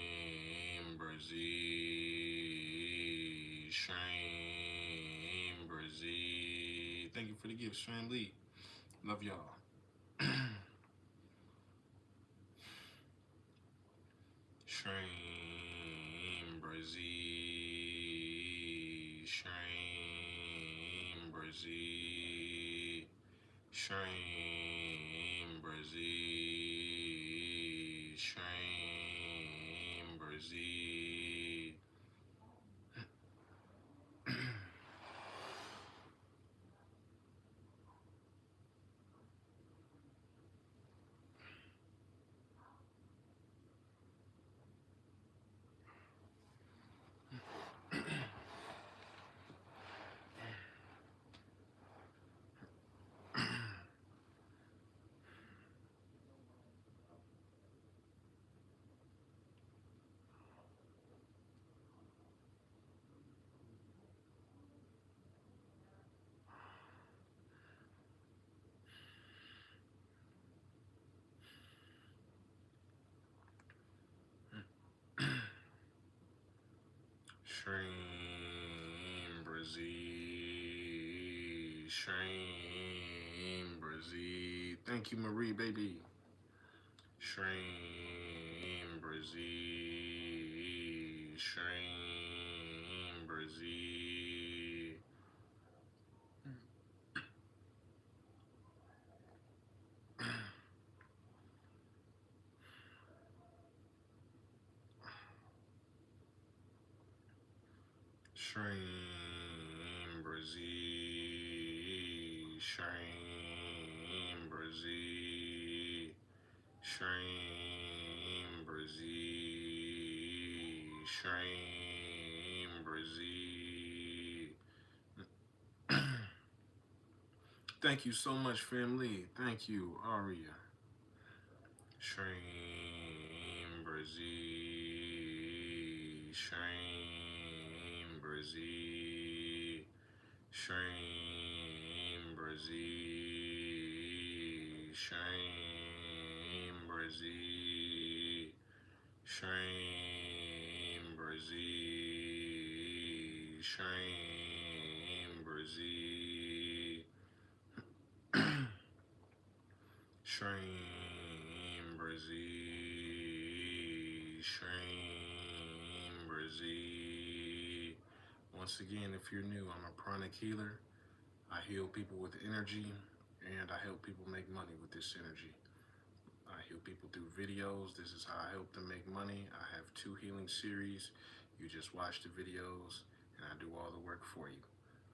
relationships, family. Love y'all. SHREEM, BRZEE, SHREEM, BRZEE, SHREEM, BRZEE, SHREEM, BRZEE. SHREEM, BRZEE, SHREEM, BRZEE. Thank you, Marie, baby. SHREEM, BRZEE, SHREEM, BRZEE. SHREEM, BRZEE, SHREEM, BRZEE, SHREEM, BRZEE, SHREEM, BRZEE. Thank you so much, family. Thank you, Aria. SHREEM, BRZEE, SHREEM, BRZEE, SHREEM, BRZEE, SHREEM, BRZEE, SHREEM, BRZEE, SHREEM, BRZEE, SHREEM, BRZEE, SHREEM, BRZEE. Once again, if you're new, I'm a pranic healer. I heal people with energy, and I help people make money with this energy. I heal people through videos. This is how I help them make money. I have 2 healing series. You just watch the videos, and I do all the work for you.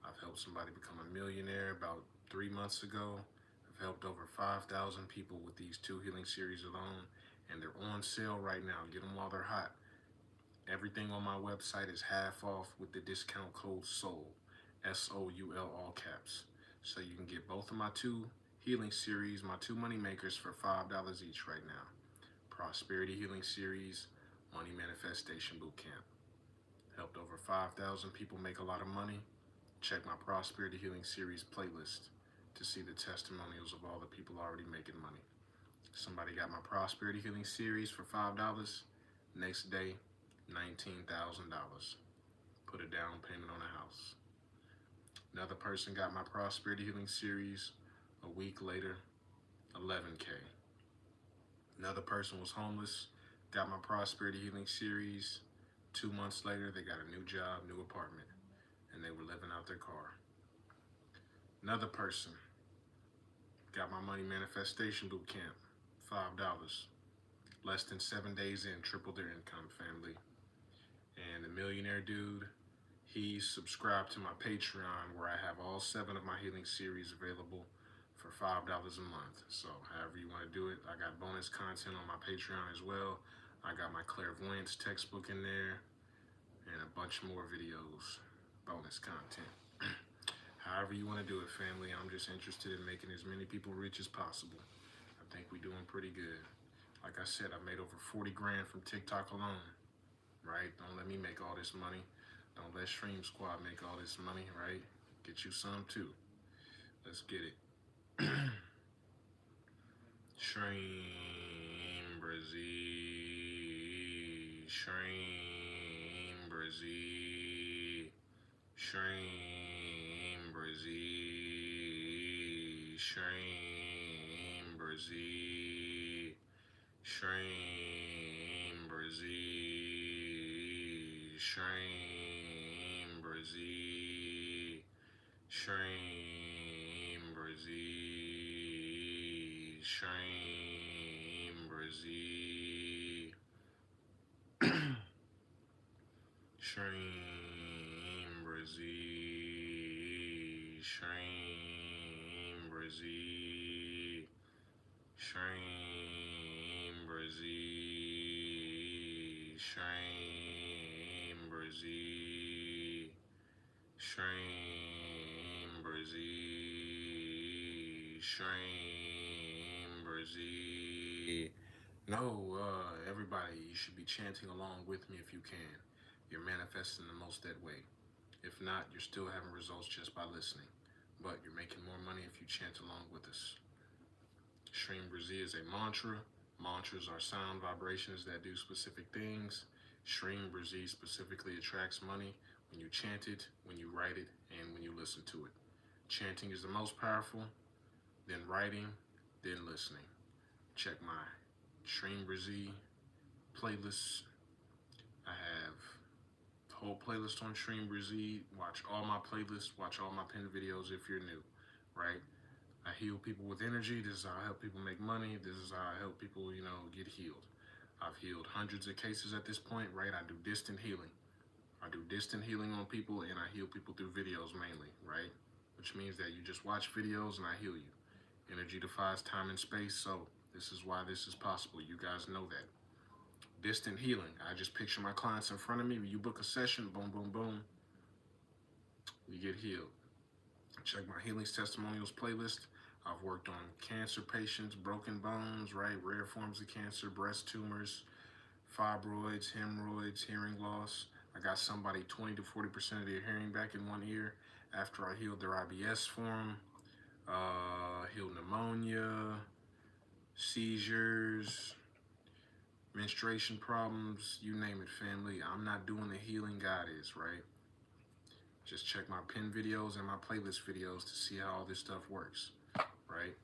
I've helped somebody become a millionaire about 3 months ago. I've helped over 5,000 people with these 2 healing series alone, and they're on sale right now. Get them while they're hot. Everything on my website is half off with the discount code SOUL, S-O-U-L, all caps. So you can get both of my 2 healing series, my 2 money makers for $5 each right now. Prosperity Healing Series, Money Manifestation Bootcamp. Helped over 5,000 people make a lot of money. Check my Prosperity Healing Series playlist to see the testimonials of all the people already making money. Somebody got my Prosperity Healing Series for $5. Next day, $19,000. Put a down payment on a house. Another person got my Prosperity Healing Series a week later, $11K. Another person was homeless, got my Prosperity Healing Series. 2 months later, they got a new job, new apartment, and they were living out their car. Another person got my Money Manifestation Bootcamp, $5. Less than 7 days in, tripled their income, family. And the millionaire dude, he subscribed to my Patreon, where I have all 7 of my healing series available for $5 a month. So however you want to do it, I got bonus content on my Patreon as well. I got my clairvoyance textbook in there and a bunch more videos, bonus content. However you want to do it, family. I'm just interested in making as many people rich as possible. I think we're doing pretty good. Like I said, I made over 40 grand from TikTok alone, right? Don't let me make all this money. Don't let SHREEM Squad make all this money, right? Get you some too. Let's get it. SHREEM, BRZEE, SHREEM, BRZEE, SHREEM, BRZEE, SHREEM, BRZEE, SHREEM, BRZEE, SHREEM, BRZEE, SHREEM, BRZEE, SHREEM, BRZEE, SHREEM, BRZEE, SHREEM, BRZEE, SHREEM, BRZEE, SHREEM, BRZEE, SHREEM, BRZEE, SHREEM, BRZEE. No, everybody, you should be chanting along with me if you can. You're manifesting the most that way. If not, you're still having results just by listening. But you're making more money if you chant along with us. SHREEM BRZEE is a mantra. Mantras are sound vibrations that do specific things. SHREEM BRZEE specifically attracts money when you chant it, when you write it, and when you listen to it. Chanting is the most powerful, then writing, then listening. Check my SHREEM BRZEE playlist. I have a whole playlist on SHREEM BRZEE. Watch all my playlists, watch all my pinned videos if you're new, right? I heal people with energy. This is how I help people make money. This is how I help people, get healed. I've healed hundreds of cases at this point, right? I do distant healing. I do distant healing on people, and I heal people through videos mainly, right? Which means that you just watch videos and I heal you. Energy defies time and space, so this is why this is possible. You guys know that. Distant healing. I just picture my clients in front of me. When you book a session, boom, boom, boom, you get healed. Check my healings testimonials playlist. I've worked on cancer patients, broken bones, right? Rare forms of cancer, breast tumors, fibroids, hemorrhoids, hearing loss. I got somebody 20 to 40% of their hearing back in one ear after I healed their IBS for them. Healed pneumonia, seizures, menstruation problems, you name it, family. I'm not doing the healing, God is, right? Just check my pin videos and my playlist videos to see how all this stuff works, right?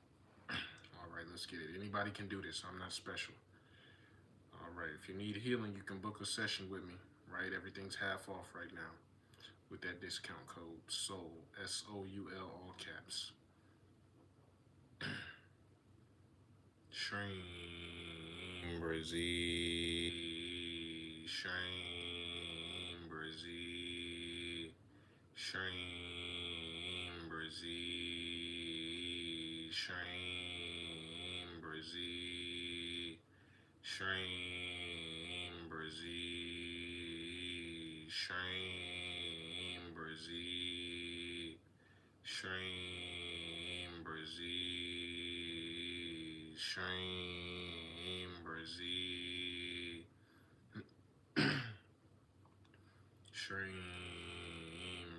All right, let's get it. Anybody can do this. I'm not special. All right, if you need healing, you can book a session with me, right? Everything's half off right now with that discount code, SOUL, SOUL, all caps. SHREEM BRZEE, SHREEM BRZEE, SHREEM BRZEE, SHREEM BRZEE, SHREEM BRZEE, SHREEM BRZEE, SHREEM BRZEE, SHREEM BRZEE, SHREEM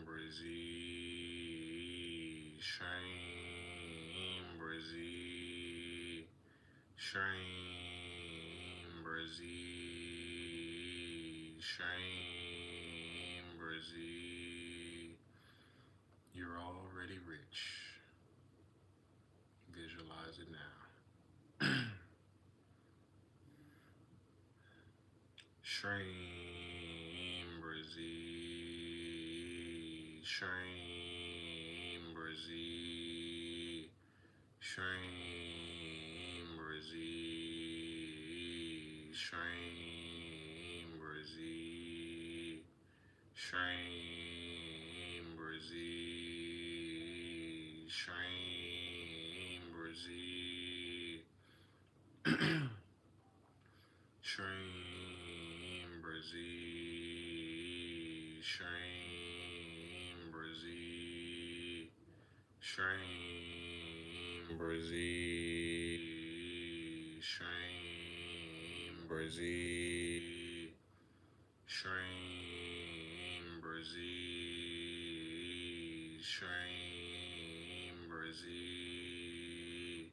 BRZEE, SHREEM BRZEE, SHREEM BRZEE, SHREEM BRZEE. You're already rich. Visualize it now. SHREEM BRZEE, SHREEM BRZEE, SHREEM BRZEE, SHREEM BRZEE, SHREEM BRZEE, SHREEM BRZEE, SHREEM BRZEE, SHREEM BRZEE, SHREEM BRZEE, SHREEM BRZEE, SHREEM BRZEE, SHREEM BRZEE.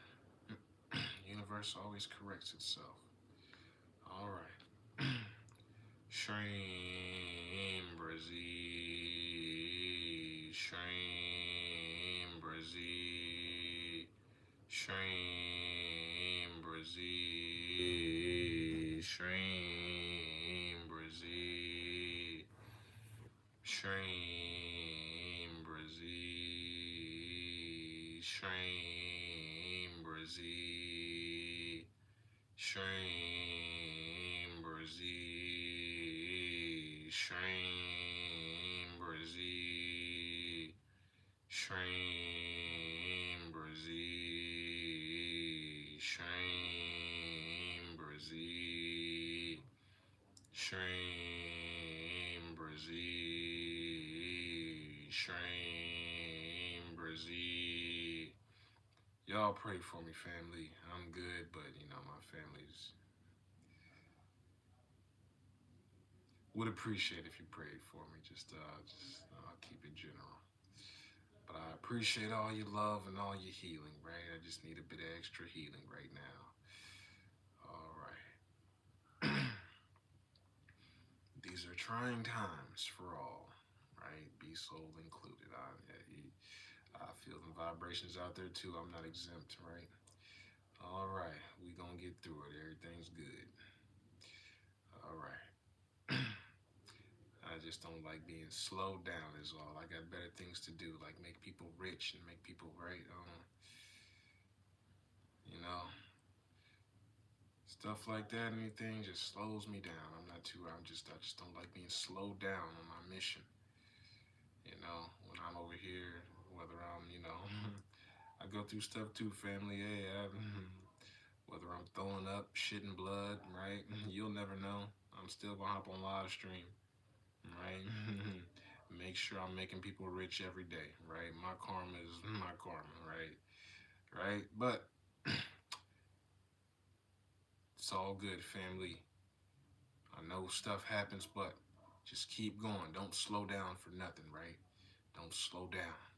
universe always corrects itself. All right. SHREEM, BRZEE, SHREEM, BRZEE, SHREEM, BRZEE, SHREEM, BRZEE, SHREEM, BRZEE, SHREEM, BRZEE, SHREEM, BRZEE, SHREEM, BRZEE, SHREEM, BRZEE, SHREEM, BRZEE, SHREEM, BRZEE, SHREEM, BRZEE. Y'all pray for me, family. I'm good, but my family's would appreciate if you prayed for me. Just I'll keep it general. But I appreciate all your love and all your healing, right? I just need a bit of extra healing right now. All right. These are trying times for all, right? Be soul included. I feel the vibrations out there too. I'm not exempt, right? All right. We gonna get through it. Everything's good. All right. I just don't like being slowed down is all. I got better things to do, like make people rich and make people right. You know, stuff like that, anything just slows me down. I just don't like being slowed down on my mission. When I'm over here, whether I go through stuff too, family. Hey, whether I'm throwing up, shitting blood, right? You'll never know. I'm still gonna hop on live stream, right? Make sure I'm making people rich every day, right? My karma is my karma, right? Right? But it's all good, family. I know stuff happens, but just keep going. Don't slow down for nothing, right? Don't slow down.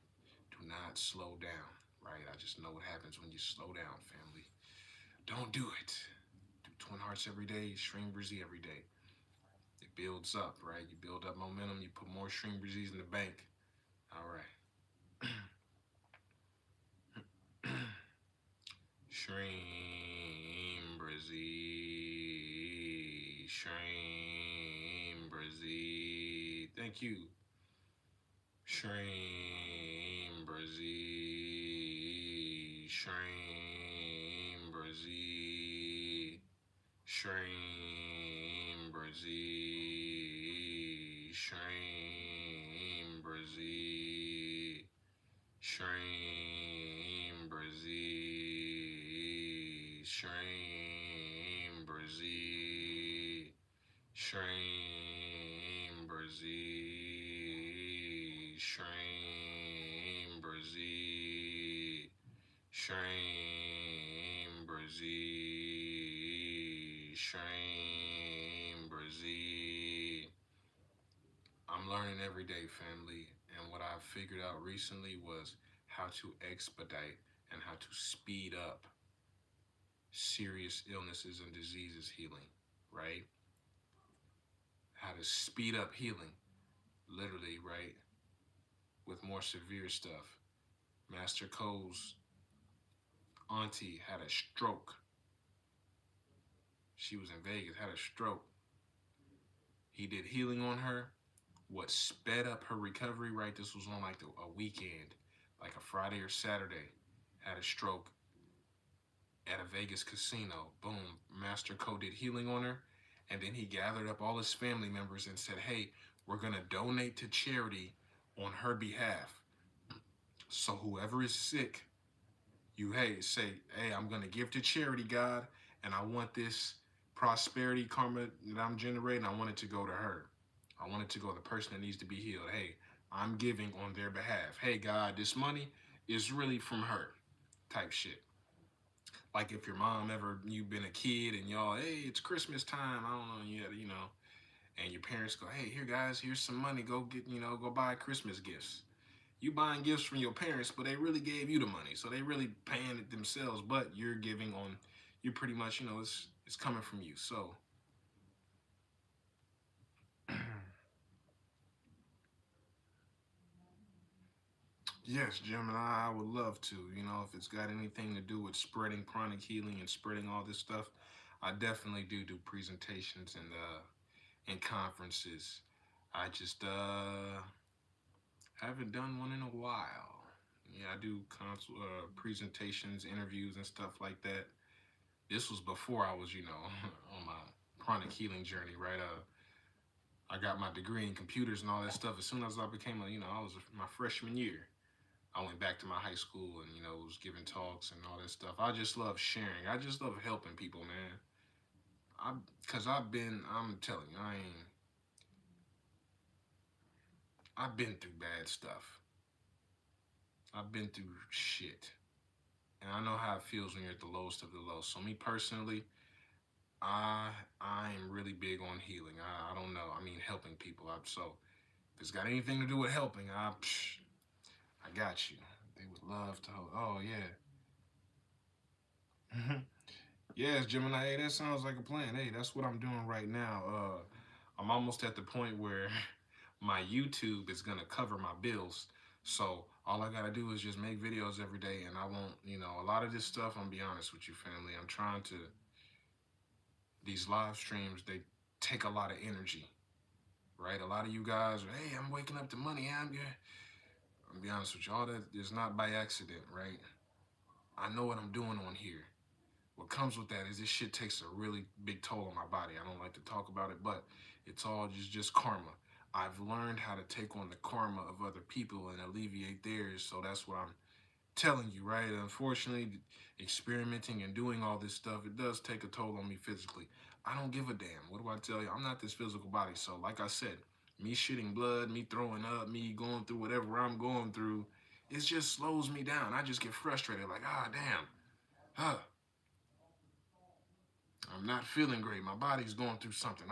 Do not slow down, right? I just know what happens when you slow down, family. Don't do it. Do Twin Hearts every day, SHREEM BRZEE every day. It builds up, right? You build up momentum, you put more SHREEM BRZEEs in the bank. All right. SHREEM BRZEE, SHREEM BRZEE. Thank you. SHREEM BRZEE, SHREEM BRZEE, SHREEM BRZEE, SHREEM BRZEE, SHREEM BRZEE, SHREEM BRZEE, SHREEM BRZEE, SHREEM BRZEE, SHREEM BRZEE, SHREEM BRZEE. I'm learning every day, family, and what I've figured out recently was how to expedite and how to speed up serious illnesses and diseases healing, right? How to speed up healing, literally, right? With more severe stuff. Master Cole's auntie had a stroke. She was in Vegas, had a stroke. He did healing on her. What sped up her recovery, right? This was on like a weekend, like a Friday or Saturday. Had a stroke at a Vegas casino. Boom. Master Cole did healing on her. And then he gathered up all his family members and said, hey, we're going to donate to charity on her behalf. So whoever is sick, you say, hey, I'm going to give to charity, God, and I want this prosperity karma that I'm generating, I want it to go to her. I want it to go to the person that needs to be healed. Hey, I'm giving on their behalf. Hey, God, this money is really from her, type shit. Like if your mom you've been a kid and y'all, hey, it's Christmas time, I don't know, and your parents go, hey, here, guys, here's some money, go get, go buy Christmas gifts. You buying gifts from your parents, but they really gave you the money, so they really paying it themselves, but you're giving on you're pretty much, it's coming from you. So yes, Gemini, I would love to. If it's got anything to do with spreading chronic healing and spreading all this stuff, I definitely do presentations and conferences. I just haven't done one in a while. Yeah, I do presentations, interviews, and stuff like that. This was before I was, on my chronic healing journey, right? I got my degree in computers and all that stuff. As soon as I became I was my freshman year. I went back to my high school and was giving talks and all that stuff. I just love sharing. I just love helping people, man. Cause I'm telling you, I've been through bad stuff. I've been through shit, and I know how it feels when you're at the lowest of the low. So me personally, I I'm really big on healing. I don't know. I mean, helping people. So if it's got anything to do with helping, I got you. They would love to. Oh yeah. Yes, Gemini. Hey, that sounds like a plan. Hey, that's what I'm doing right now. I'm almost at the point where my YouTube is gonna cover my bills. So all I gotta do is just make videos every day, and I won't, a lot of this stuff. I'm gonna be honest with you, family. I'm trying to. These live streams, they take a lot of energy, right? A lot of you guys are, hey, I'm waking up to money. I'm gonna be honest with you. All that is not by accident, right? I know what I'm doing on here. What comes with that is this shit takes a really big toll on my body. I don't like to talk about it, but it's all just karma. I've learned how to take on the karma of other people and alleviate theirs. So that's what I'm telling you, right? Unfortunately, experimenting and doing all this stuff, it does take a toll on me physically. I don't give a damn. What do I tell you? I'm not this physical body. So like I said, me shitting blood, me throwing up, me going through whatever I'm going through, it just slows me down. I just get frustrated like, damn. Huh. I'm not feeling great. My body's going through something.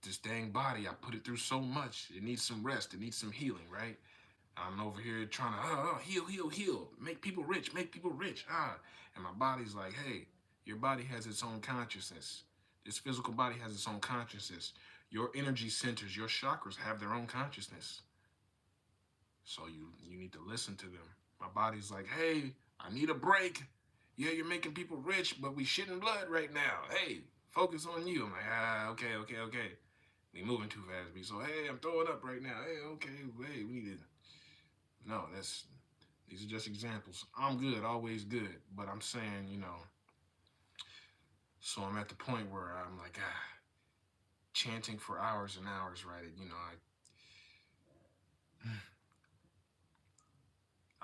This dang body, I put it through so much. It needs some rest. It needs some healing, right? I'm over here trying to heal, make people rich, make people rich. And my body's like, hey, your body has its own consciousness. This physical body has its own consciousness. Your energy centers, your chakras have their own consciousness. So you need to listen to them. My body's like, hey, I need a break. Yeah, you're making people rich, but we shitting blood right now. Hey, focus on you. I'm like, okay. We moving too fast, B. So hey, I'm throwing up right now. Hey, okay, hey, we need to. No, these are just examples. I'm good, always good, but I'm saying, so I'm at the point where I'm like, chanting for hours and hours, right?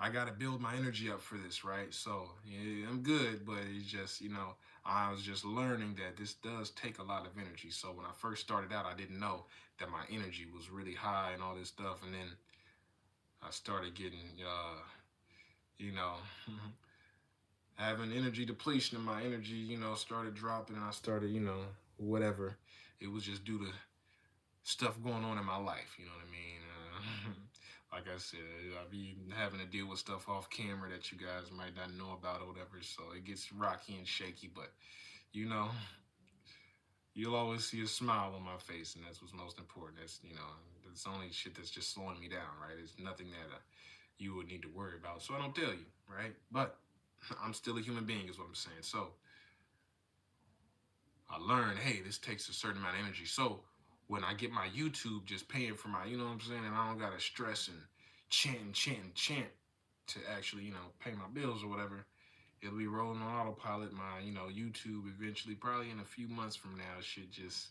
I got to build my energy up for this, right? So yeah, I'm good, but it's just, I was just learning that this does take a lot of energy. So when I first started out, I didn't know that my energy was really high and all this stuff. And then I started getting, you know, having energy depletion and my energy, started dropping and I started, whatever. It was just due to stuff going on in my life, you know what I mean? Like I said, I be having to deal with stuff off camera that you guys might not know about or whatever, so it gets rocky and shaky, but you know, you'll always see a smile on my face, and that's what's most important. That's the only shit that's just slowing me down, right? It's nothing that you would need to worry about, so I don't tell you, right? But I'm still a human being, is what I'm saying. So I learned, hey, this takes a certain amount of energy. So when I get my YouTube just paying for my, you know what I'm saying, and I don't gotta stress and chant to actually, pay my bills or whatever, it'll be rolling on autopilot. My, YouTube eventually, probably in a few months from now, should just,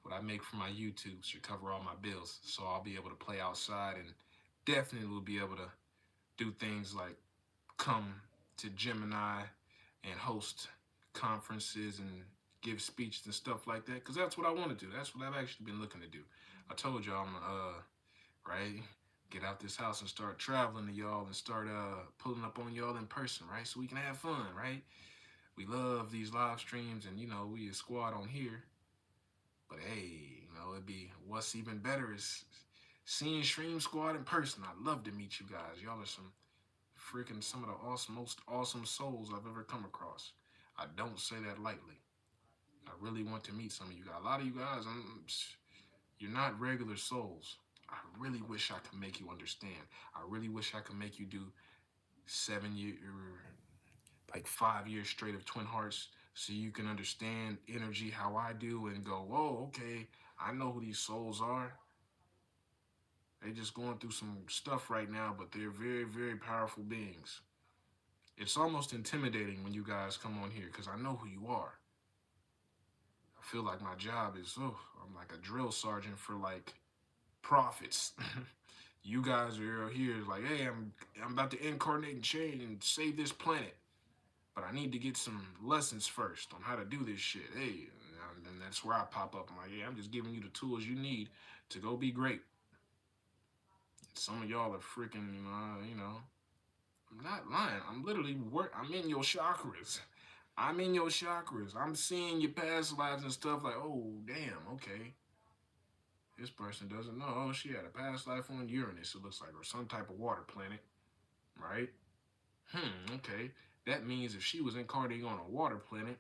what I make from my YouTube should cover all my bills. So I'll be able to play outside and definitely will be able to do things like come to Gemini and host conferences and give speeches and stuff like that, because that's what I want to do. That's what I've actually been looking to do. I told y'all I'm right, get out this house and start traveling to y'all and start pulling up on y'all in person, right, so we can have fun, right? We love these live streams and we a squad on here, but hey, it'd be, what's even better is seeing SHREEM Squad in person. I'd love to meet you guys. Y'all are some of the most awesome souls I've ever come across. I don't say that lightly. I really want to meet some of you guys. A lot of you guys, you're not regular souls. I really wish I could make you understand. I really wish I could make you do 7 year, like 5 years straight of Twin Hearts, so you can understand energy how I do and go, whoa, okay, I know who these souls are. They just going through some stuff right now, but they're very, very powerful beings. It's almost intimidating when you guys come on here because I know who you are. I feel like my job is, oh, I'm like a drill sergeant for like prophets. You guys are here like, hey, I'm about to incarnate and change and save this planet, but I need to get some lessons first on how to do this shit. Hey, and that's where I pop up. I'm like, yeah, I'm just giving you the tools you need to go be great. Some of y'all are freaking, I'm not lying. I'm literally I'm in your chakras. I'm in your chakras. I'm seeing your past lives and stuff like, oh, damn, okay. This person doesn't know. Oh, she had a past life on Uranus, it looks like, or some type of water planet, right? Okay. That means if she was incarnating on a water planet,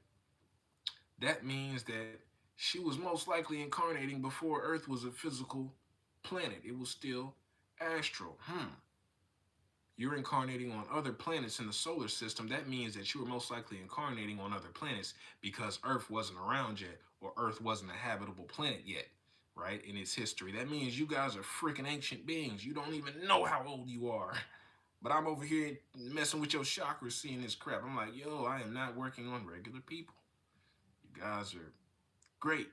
that means that she was most likely incarnating before Earth was a physical planet. It was still astral. You're incarnating on other planets in the solar system. That means that you were most likely incarnating on other planets because Earth wasn't around yet, or Earth wasn't a habitable planet yet, right? In its history. That means you guys are freaking ancient beings. You don't even know how old you are. But I'm over here messing with your chakras, seeing this crap. I'm like, yo, I am not working on regular people. You guys are great.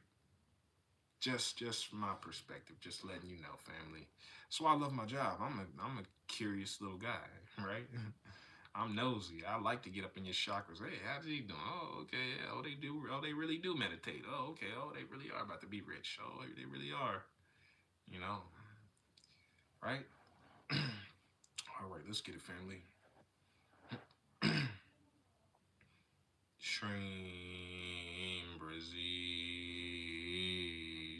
Just from my perspective, just letting you know, family. So I love my job. I'm a curious little guy, right? I'm nosy. I like to get up in your chakras. Hey, how's he doing? Oh, okay. Oh, they do. Oh, they really do meditate. Oh, okay. Oh, they really are about to be rich. Oh, they really are. You know, right? All right, let's get it, family. SHREEM, BRZEE,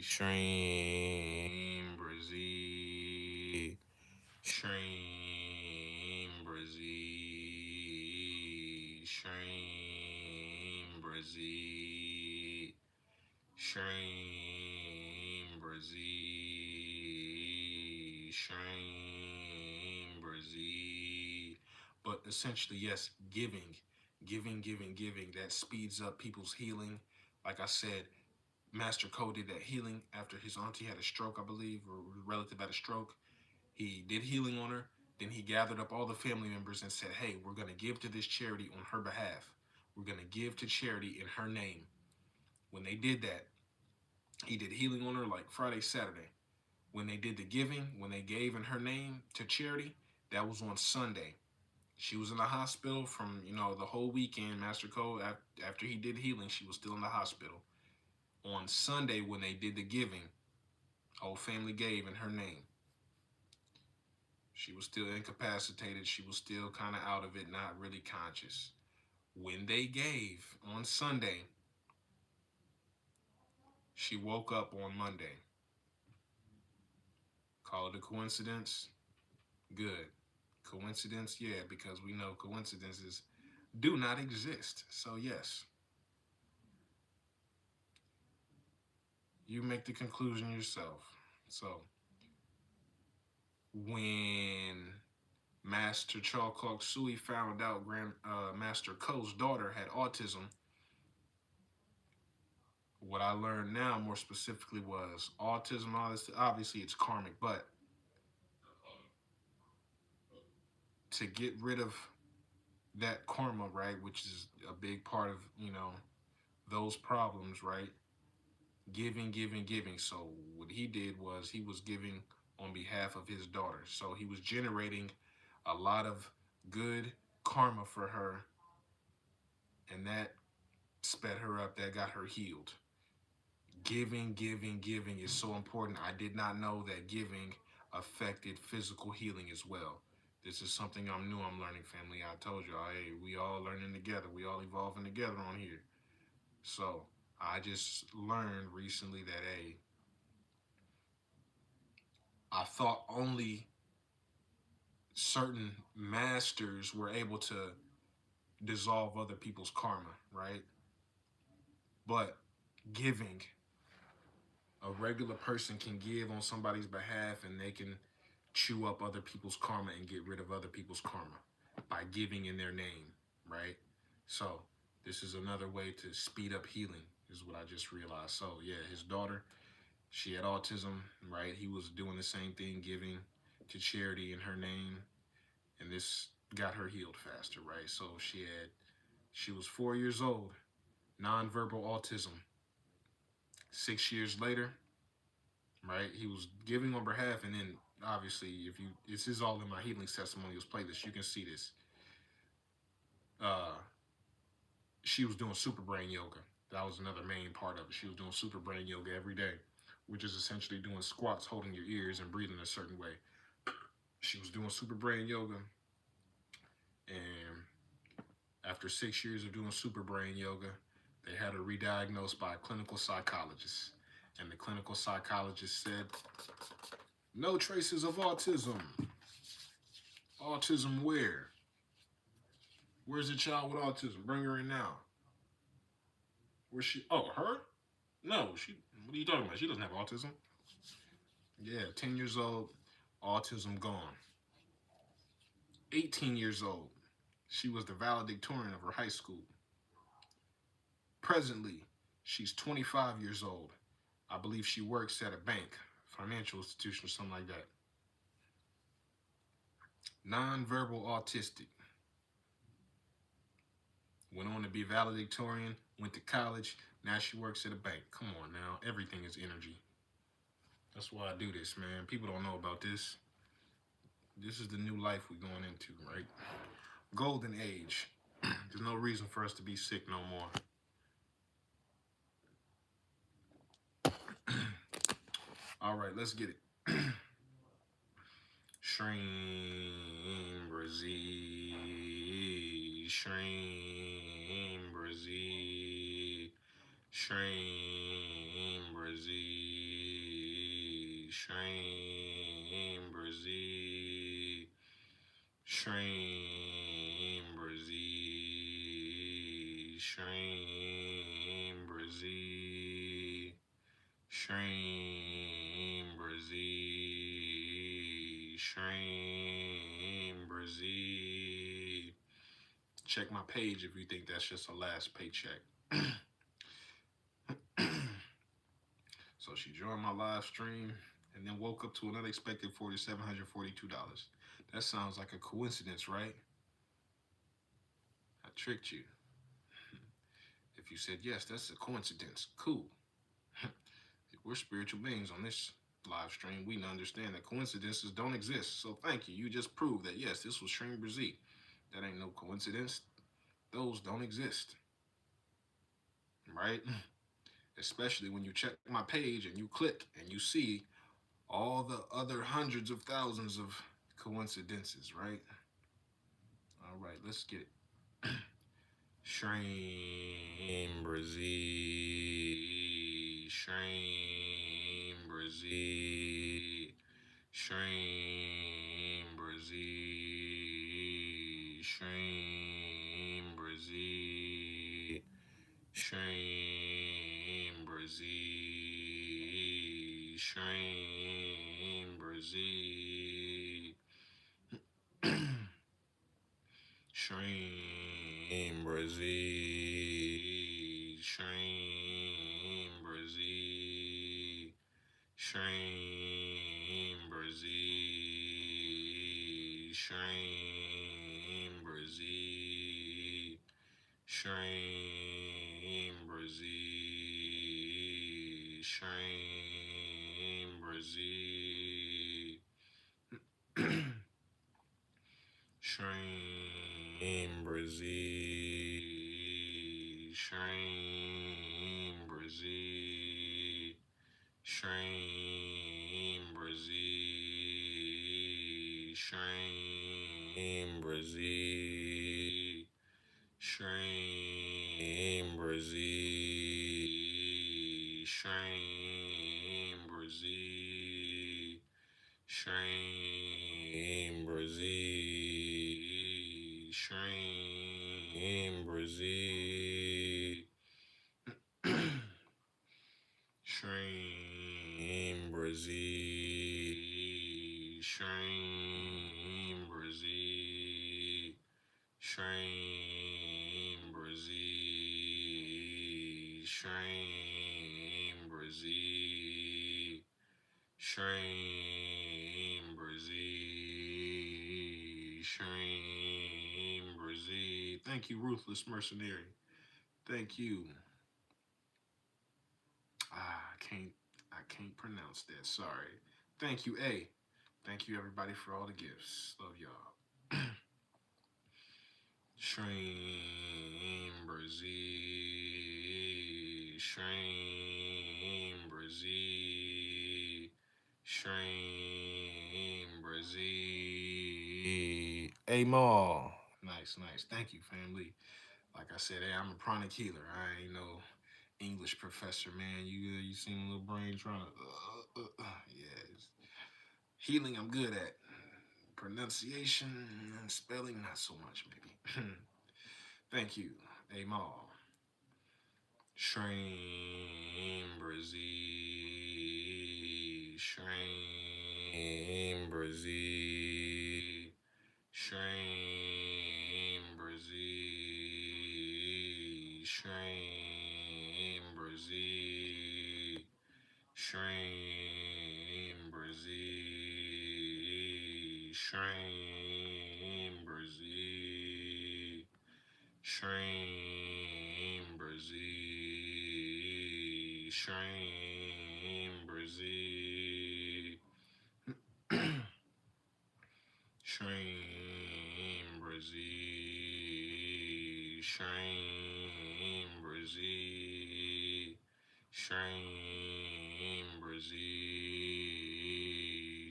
SHREEM, BRZEE, SHREEM, BRZEE, SHREEM, BRZEE, SHREEM, BRZEE, SHREEM, BRZEE. But essentially, yes, giving, that speeds up people's healing. Like I said, Master Cole did that healing after his auntie had a stroke, I believe, or relative had a stroke. He did healing on her. Then he gathered up all the family members and said, hey, we're going to give to this charity on her behalf. We're going to give to charity in her name. When they did that, he did healing on her like Friday, Saturday. When they did the giving, when they gave in her name to charity, that was on Sunday. She was in the hospital from, the whole weekend. Master Cole, after he did healing, she was still in the hospital. On Sunday, when they did the giving, whole family gave in her name. She was still incapacitated. She was still kind of out of it, not really conscious. When they gave on Sunday, she woke up on Monday. Call it a coincidence? Good. Coincidence? Yeah, because we know coincidences do not exist. So, yes. You make the conclusion yourself. So, when Master Chalkok Sui found out Master Ko's daughter had autism, what I learned now more specifically was autism, obviously it's karmic, but to get rid of that karma, right, which is a big part of, those problems, right, giving. So what he did was he was giving on behalf of his daughter. So he was generating a lot of good karma for her, and that sped her up, that got her healed. Giving is so important. I did not know that giving affected physical healing as well. This is something I'm learning, family. I told you, hey, we all learning together. We all evolving together on here. So I just learned recently that, hey, I thought only certain masters were able to dissolve other people's karma, right? But giving, a regular person can give on somebody's behalf and they can chew up other people's karma and get rid of other people's karma by giving in their name, right? So this is another way to speed up healing, is what I just realized. So yeah, his daughter, she had autism, right? He was doing the same thing, giving to charity in her name, and this got her healed faster, right? So she was 4 years old, nonverbal autism. 6 years later, right? He was giving on behalf, and then obviously, if you, this is all in my healing testimonials playlist. You can see this. Uh, she was doing super brain yoga. That was another main part of it. She was doing super brain yoga every day, which is essentially doing squats, holding your ears, and breathing a certain way. She was doing super brain yoga, and after 6 years of doing super brain yoga, they had her re-diagnosed by a clinical psychologist. And the clinical psychologist said, no traces of autism. Autism where? Where's the child with autism? Bring her in now. Where's she? Oh, her? No, she. What are you talking about? She doesn't have autism. Yeah, 10 years old, autism gone. 18 years old, she was the valedictorian of her high school. Presently, she's 25 years old. I believe she works at a bank, financial institution, or something like that. Non-verbal autistic. Went on to be valedictorian, went to college, now she works at a bank. Come on now, everything is energy. That's why I do this, man. People don't know about this. This is the new life we're going into, right? Golden age. There's no reason for us to be sick no more. All right, let's get it. SHREEM, BRZEE, SHREEM, BRZEE, SHREEM, BRZEE, SHREEM, BRZEE, SHREEM, BRZEE, SHREEM, BRZEE, SHREEM, BRZEE, SHREEM, BRZEE. Check my page if you think that's just a last paycheck. So she joined my live stream and then woke up to an unexpected $4,742. That sounds like a coincidence, right? I tricked you. If you said yes, that's a coincidence. Cool. We're spiritual beings on this live stream. We understand that coincidences don't exist. So thank you. You just proved that, yes, this was SHREEM BRZEE. That ain't no coincidence. Those don't exist. Right? Especially when you check my page and you click and you see all the other hundreds of thousands of coincidences, right? All right, let's get it. SHREEM BRZEE, SHREEM BRZEE, SHREEM BRZEE, SHREEM BRZEE, SHREEM BRZEE, SHREEM BRZEE, SHREEM BRZEE, SHREEM BRZEE, SHREEM BRZEE, SHREEM BRZEE, SHREEM BRZEE, SHREEM BRZEE, SHREEM BRZEE, SHREEM BRZEE, SHREEM BRZEE, SHREEM BRZEE, SHREEM BRZEE, SHREEM BRZEE, SHREEM BRZEE, SHREEM BRZEE. SHREEM BRZEE. SHREEM BRZEE. SHREEM BRZEE. SHREEM BRZEE. SHREEM BRZEE. SHREEM BRZEE. Thank you, Ruthless Mercenary. Thank you. I can't pronounce that. Sorry. Thank you, A. Thank you, everybody, for all the gifts. Love y'all. SHREEM BRZEE. SHREEM BRZEE. SHREEM BRZEE. A Mall. Nice, nice. Thank you, family. Like I said, hey, I'm a chronic healer. I ain't no English professor, man. You seen a little brain trying to yeah. Healing I'm good at. Pronunciation and spelling not so much, maybe. Thank you, Amal. SHREEM BRZEE. SHREEM BRZEE. SHREEM BRZEE. SHREEM BRZEE. SHREEM BRZEE. SHREEM BRZEE. SHREEM BRZEE. SHREEM BRZEE. SHREEM BRZEE. SHREEM BRZEE. SHREEM BRZEE.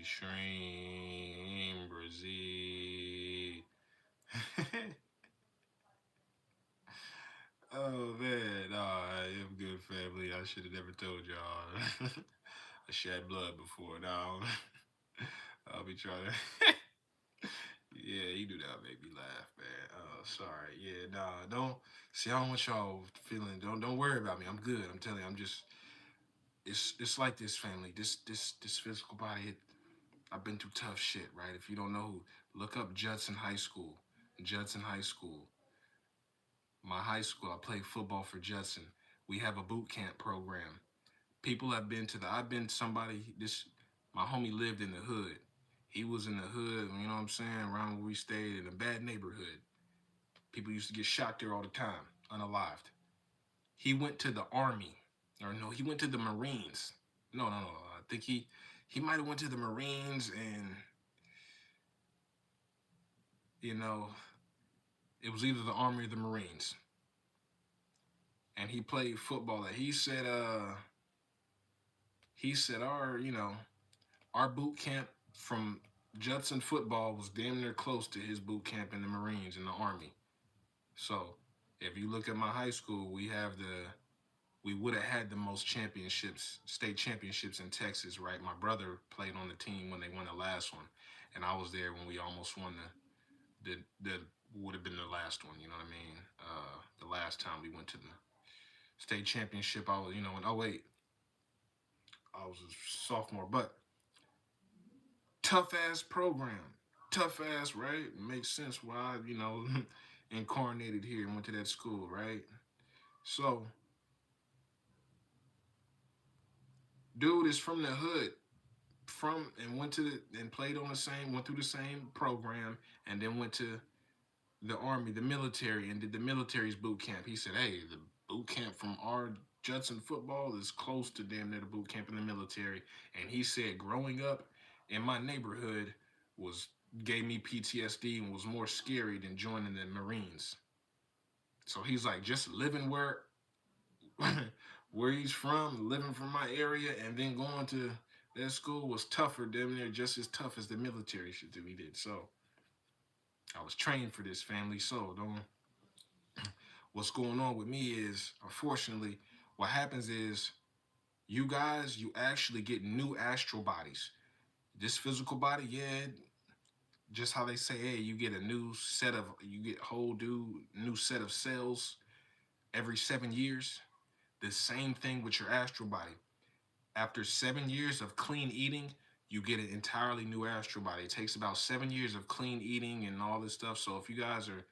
SHREEM BRZEE. Oh man, I'm good, family. I should have never told y'all. I shed blood before. Now I'll be trying to. Yeah, you do that make me laugh, man. Sorry. Yeah, nah, don't see. I don't want y'all feeling. Don't worry about me. I'm good. I'm telling you. I'm just. It's like this, family. This physical body. I've been through tough shit, right? If you don't know, look up Judson High School. Judson High School. My high school. I played football for Judson. We have a boot camp program. People have been to the. I've been somebody. This my homie lived in the hood. He was in the hood. You know what I'm saying? Around where we stayed in a bad neighborhood. People used to get shot there all the time, unalived. He went to the army, or no, he went to the Marines. No. I think he might have went to the Marines, and you know, it was either the Army or the Marines. And he played football. He said our boot camp from Judson football was damn near close to his boot camp in the Marines and the Army. So if you look at my high school, we would have had the most championships, state championships in Texas, right? My brother played on the team when they won the last one, and I was there when we almost won the would have been the last one. You know what I mean? The last time we went to the state championship, I was in '08. I was a sophomore, but tough ass program, tough ass, right? Makes sense why incarnated here and went to that school, right? So dude is from the hood, from and went to and played on the same, went through the same program, and then went to the army, the military, and did the military's boot camp. He said, "Hey, the boot camp from our Judson football is close to damn near the boot camp in the military." And he said, growing up in my neighborhood was gave me PTSD and was more scary than joining the Marines. So he's like, just living where he's from, living from my area, and then going to that school was tougher, damn near just as tough as the military shit that we did. So I was trained for this, family. So don't. What's going on with me is, unfortunately, what happens is you guys, you actually get new astral bodies. This physical body, yeah, Just how they say, hey, you get a new set of, you get whole new set of cells every 7 years. The same thing with your astral body. After 7 years of clean eating, you get an entirely new astral body. It takes about 7 years of clean eating and all this stuff. So if you guys are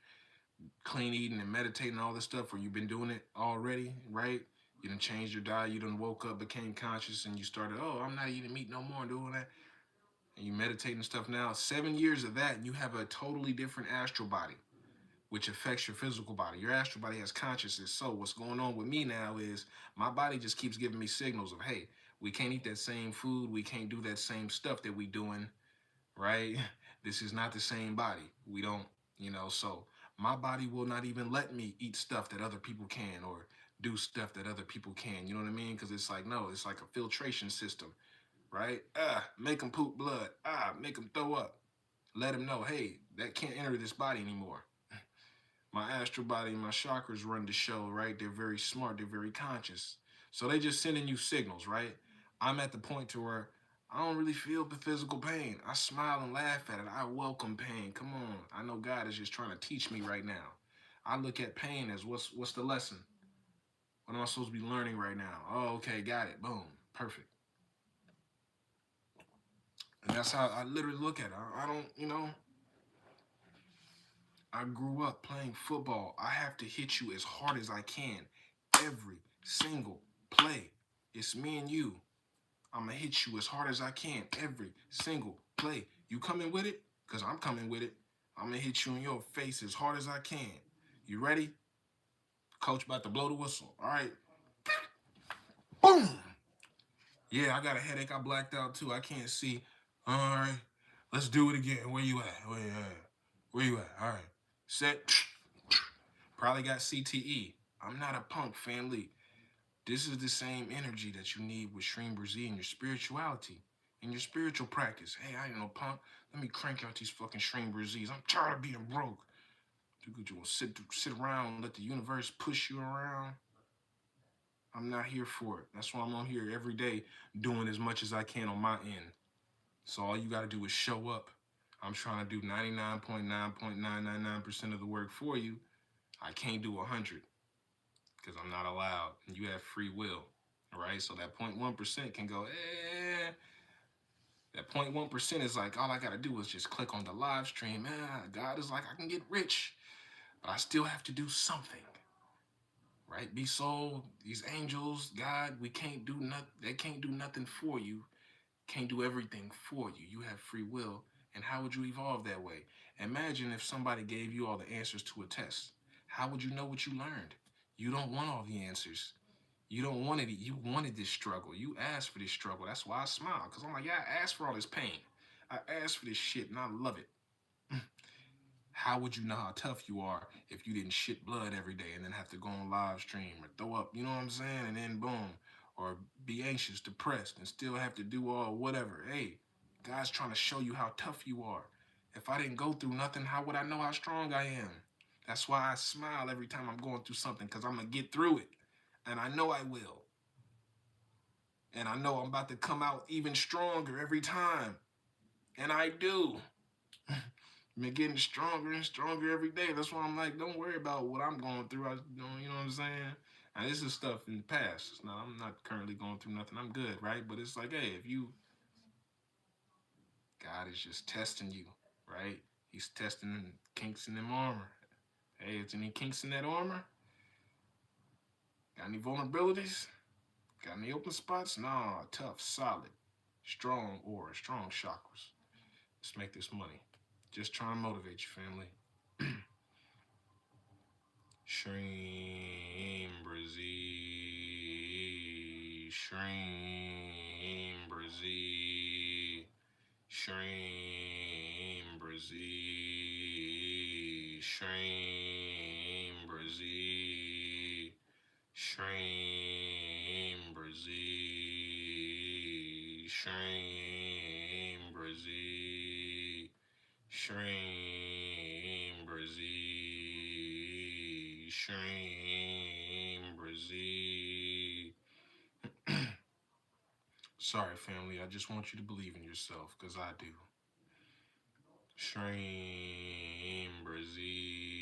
clean eating and meditating and all this stuff, or you've been doing it already, right? You done changed your diet, you done woke up, became conscious, and you started, oh, I'm not eating meat no more and doing that. And you meditate and stuff now. 7 years of that, and you have a totally different astral body, which affects your physical body. Your astral body has consciousness. So what's going on with me now is my body just keeps giving me signals of, hey, we can't eat that same food. We can't do that same stuff that we doing, right? This is not the same body. We don't, so my body will not even let me eat stuff that other people can or do stuff that other people can. You know what I mean? Because it's like, no, it's like a filtration system, right? Make them poop blood. Make them throw up. Let them know, hey, that can't enter this body anymore. My astral body and my chakras run the show, right? They're very smart, they're very conscious. So they just sending you signals, right? I'm at the point to where I don't really feel the physical pain. I smile and laugh at it. I welcome pain. Come on. I know God is just trying to teach me right now. I look at pain as what's the lesson? What am I supposed to be learning right now? Oh, okay, got it. Boom. Perfect. And that's how I literally look at it. I don't, I grew up playing football. I have to hit you as hard as I can every single play. It's me and you. I'm going to hit you as hard as I can every single play. You coming with it? Because I'm coming with it. I'm going to hit you in your face as hard as I can. You ready? Coach about to blow the whistle. All right. Boom. Yeah, I got a headache. I blacked out too. I can't see. All right. Let's do it again. Where you at? Where you at? Where you at? All right. Set. Probably got CTE. I'm not a punk, family. This is the same energy that you need with SHREEM BRZEE in your spirituality, in your spiritual practice. Hey, I ain't no punk. Let me crank out these fucking SHREEM BRZEEs. I'm tired of being broke. You want to sit around and let the universe push you around? I'm not here for it. That's why I'm on here every day doing as much as I can on my end. So all you got to do is show up. I'm trying to do 99.9.999% of the work for you. I can't do 100 because I'm not allowed. And you have free will, right? So that 0.1% can go, That 0.1% is like, all I got to do is just click on the live stream. God is like, I can get rich, but I still have to do something, right? Be sold, these angels, God, we can't do nothing. They can't do nothing for you. Can't do everything for you. You have free will. And how would you evolve that way? Imagine if somebody gave you all the answers to a test. How would you know what you learned? You don't want all the answers. You don't want it. You wanted this struggle. You asked for this struggle. That's why I smile. Because I'm like, yeah, I asked for all this pain. I asked for this shit and I love it. How would you know how tough you are if you didn't shit blood every day and then have to go on live stream or throw up, you know what I'm saying? And then boom. Or be anxious, depressed, and still have to do all whatever. Hey, God's trying to show you how tough you are. If I didn't go through nothing, how would I know how strong I am? That's why I smile every time I'm going through something, because I'm going to get through it. And I know I will. And I know I'm about to come out even stronger every time. And I do. Been getting stronger and stronger every day. That's why I'm like, don't worry about what I'm going through. You know what I'm saying? And this is stuff in the past. Now, I'm not currently going through nothing. I'm good, right? But it's like, hey, if you, God is just testing you, right? He's testing kinks in them armor. Hey, is any kinks in that armor? Got any vulnerabilities? Got any open spots? Nah, tough, solid, strong aura, strong chakras. Let's make this money. Just trying to motivate you, family. SHREEM BRZEE, SHREEM BRZEE, SHREEM BRZEE, SHREEM BRZEE, SHREEM BRZEE, SHREEM BRZEE, SHREEM BRZEE, SHREEM BRZEE. Sorry, family. I just want you to believe in yourself, because I do. SHREEM, BRZEE,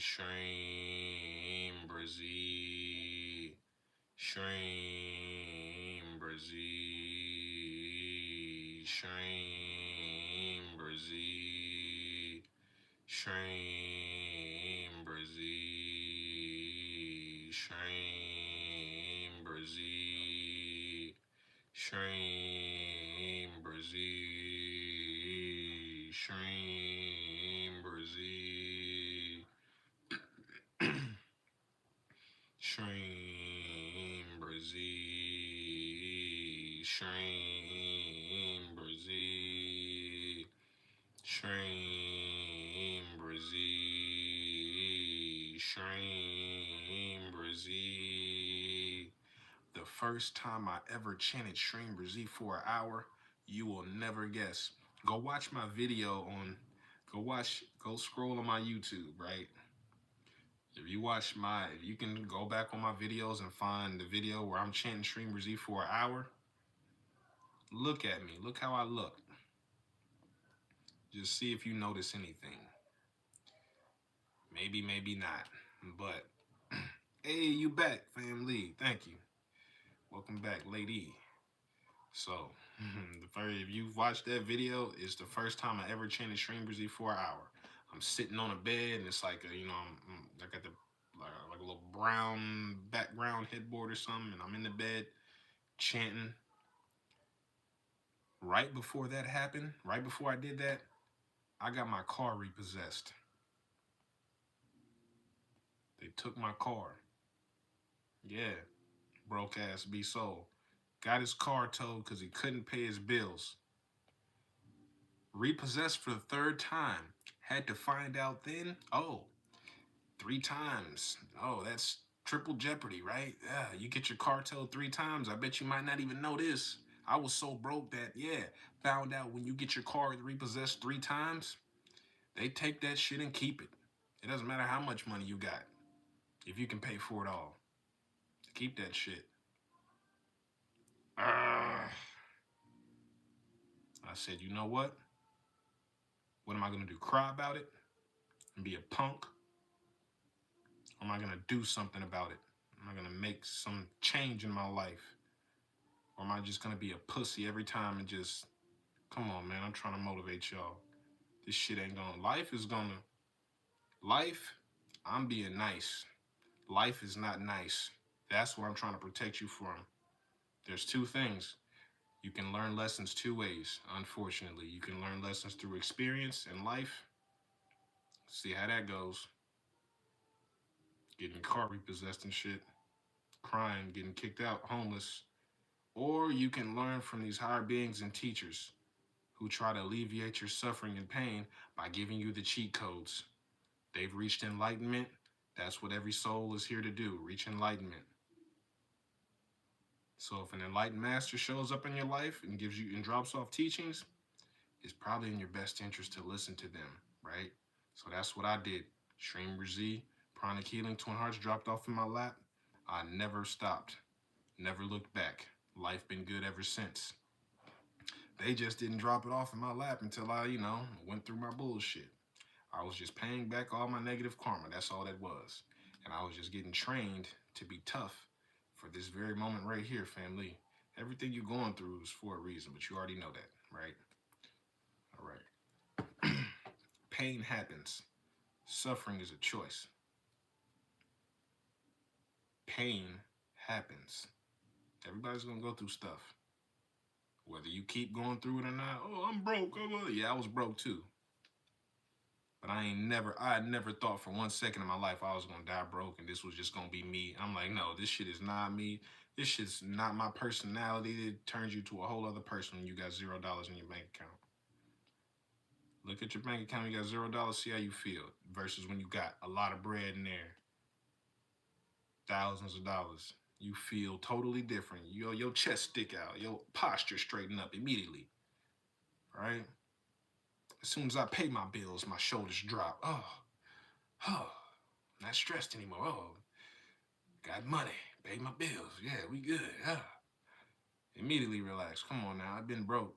SHREEM, BRZEE, SHREEM, BRZEE, SHREEM, BRZEE, SHREEM, BRZEE, SHREEM, BRZEE, SHREEM, BRZEE, SHREEM, BRZEE, SHREEM, BRZEE, SHREEM, BRZEE, SHREEM, BRZEE, SHREEM, BRZEE. The first time I ever chanted SHREEM, BRZEE for an hour, you will never guess. Go watch my video on, go scroll on my YouTube, right? If you can go back on my videos and find the video where I'm chanting SHREEM, BRZEE for an hour, look at me. Look how I look. Just see if you notice anything. Maybe, maybe not. But, hey, you back, family. Thank you. Welcome back, lady. So, if you've watched that video, it's the first time I ever chanted SHREEM, BRZEE for an hour. I'm sitting on a bed, and it's like, I got like a little brown background headboard or something, and I'm in the bed chanting. Right before that happened, right before I did that, I got my car repossessed. They took my car. Yeah, broke ass be sold. Got his car towed because he couldn't pay his bills. Repossessed for the third time. Had to find out then. Oh, 3 times. Oh, that's triple jeopardy, right? Yeah, you get your car towed 3 times. I bet you might not even know this. I was so broke that, yeah, found out when you get your car repossessed 3 times, they take that shit and keep it. It doesn't matter how much money you got. If you can pay for it all, keep that shit. I said, you know what? What am I going to do? Cry about it and be a punk? Or am I going to do something about it? Am I going to make some change in my life? Or am I just going to be a pussy every time and just, come on, man, I'm trying to motivate y'all. This shit ain't going to, life, I'm being nice. Life is not nice. That's what I'm trying to protect you from. There's 2 things. You can learn lessons 2 ways, unfortunately. You can learn lessons through experience and life. See how that goes. Getting car repossessed and shit. Crying, getting kicked out, homeless. Or you can learn from these higher beings and teachers who try to alleviate your suffering and pain by giving you the cheat codes. They've reached enlightenment. That's what every soul is here to do, reach enlightenment. So if an enlightened master shows up in your life and gives you and drops off teachings, it's probably in your best interest to listen to them, right? So that's what I did. SHREEM, BRZEE, Pranic Healing, Twin Hearts dropped off in my lap. I never stopped, never looked back. Life been good ever since. They just didn't drop it off in my lap until I, went through my bullshit. I was just paying back all my negative karma. That's all that was. And I was just getting trained to be tough for this very moment right here, family. Everything you're going through is for a reason, but you already know that, right? All right. Pain happens. Suffering is a choice. Pain happens. Everybody's going to go through stuff. Whether you keep going through it or not, oh, I'm broke. Yeah, I was broke too. But I had never thought for 1 second in my life I was gonna die broke and this was just gonna be me. I'm like, no, this shit is not me. This shit's not my personality. It turns you to a whole other person when you got $0 in your bank account. Look at your bank account, you got $0, see how you feel. Versus when you got a lot of bread in there, thousands of dollars. You feel totally different. Your chest stick out, your posture straighten up immediately. Right? As soon as I pay my bills, my shoulders drop. Oh, not stressed anymore. Oh, got money, pay my bills. Yeah, we good. Immediately relax. Come on now, I've been broke.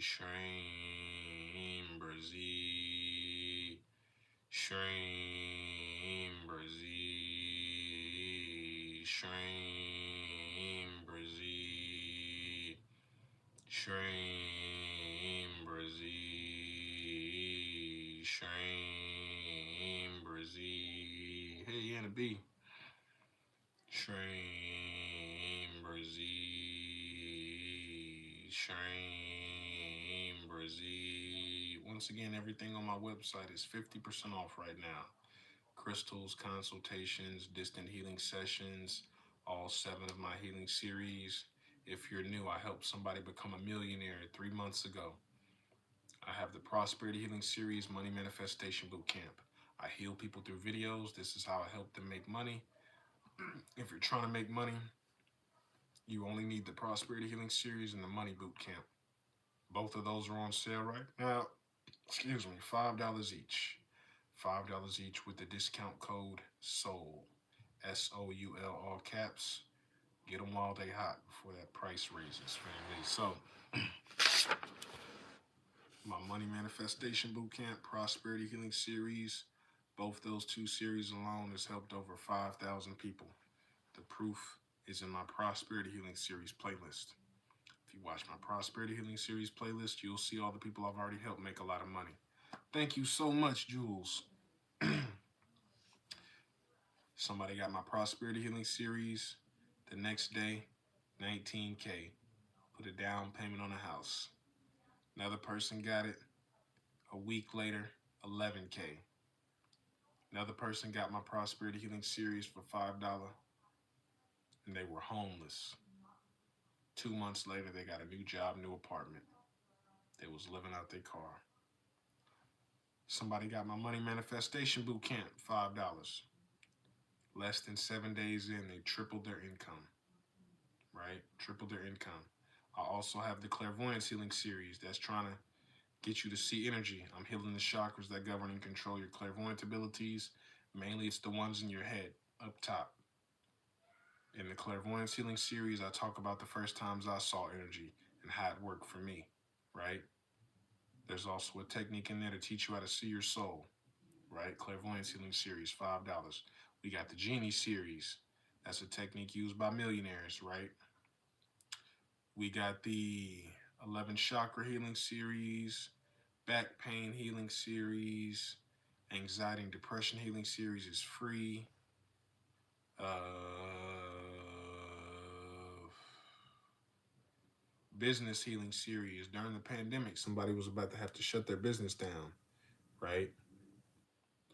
SHREEM, BRZEE, SHREEM, BRZEE, SHREEM, BRZEE, SHREEM, BRZEE, SHREEM, BRZEE. Hey, Anna B. SHREEM, BRZEE, SHREEM, BRZEE. Once again, everything on my website is 50% off right now. Crystals, consultations, distant healing sessions, all 7 of my healing series. If you're new, I helped somebody become a millionaire 3 months ago. I have the Prosperity Healing Series Money Manifestation Bootcamp. I heal people through videos. This is how I help them make money. If you're trying to make money, you only need the Prosperity Healing Series and the Money Bootcamp. Both of those are on sale right now. Excuse me, $5 each. $5 each with the discount code SOUL. SOUL, all caps. Get them while they hot before that price raises, family. So, my Money Manifestation Bootcamp, Prosperity Healing Series, both those 2 series alone has helped over 5,000 people. The proof is in my Prosperity Healing Series playlist. If you watch my Prosperity Healing Series playlist, you'll see all the people I've already helped make a lot of money. Thank you so much, Jules. Somebody got my Prosperity Healing Series the next day, $19K. Put a down payment on a house. Another person got it a week later, $11K. Another person got my Prosperity Healing Series for $5 and they were homeless. 2 months later, they got a new job, new apartment. They was living out their car. Somebody got my Money Manifestation Bootcamp, $5. Less than 7 days in, they tripled their income, right? Tripled their income. I also have the Clairvoyance Healing Series that's trying to get you to see energy. I'm healing the chakras that govern and control your clairvoyant abilities. Mainly, it's the ones in your head, up top. In the Clairvoyance Healing Series, I talk about the first times I saw energy and how it worked for me, right? There's also a technique in there to teach you how to see your soul, right? Clairvoyance Healing Series, $5. We got the Genie Series. That's a technique used by millionaires, right? We got the 11 Chakra Healing Series, Back Pain Healing Series, Anxiety and Depression Healing Series is free. Business Healing Series. During the pandemic, somebody was about to have to shut their business down, right?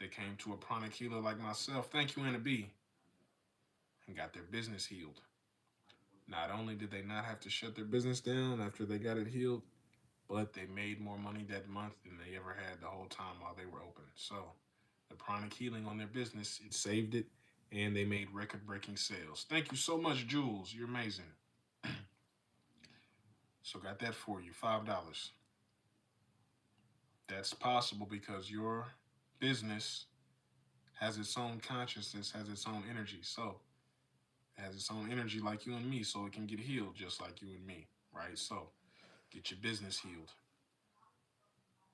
They came to a pranic healer like myself, thank you, Anna B, and got their business healed. Not only did they not have to shut their business down after they got it healed, but they made more money that month than they ever had the whole time while they were open. So the pranic healing on their business, it saved it, and they made record-breaking sales. Thank you so much, Jules. You're amazing. So got that for you, $5. That's possible because your business has its own consciousness, has its own energy. So it has its own energy like you and me, so it can get healed just like you and me, right? So get your business healed.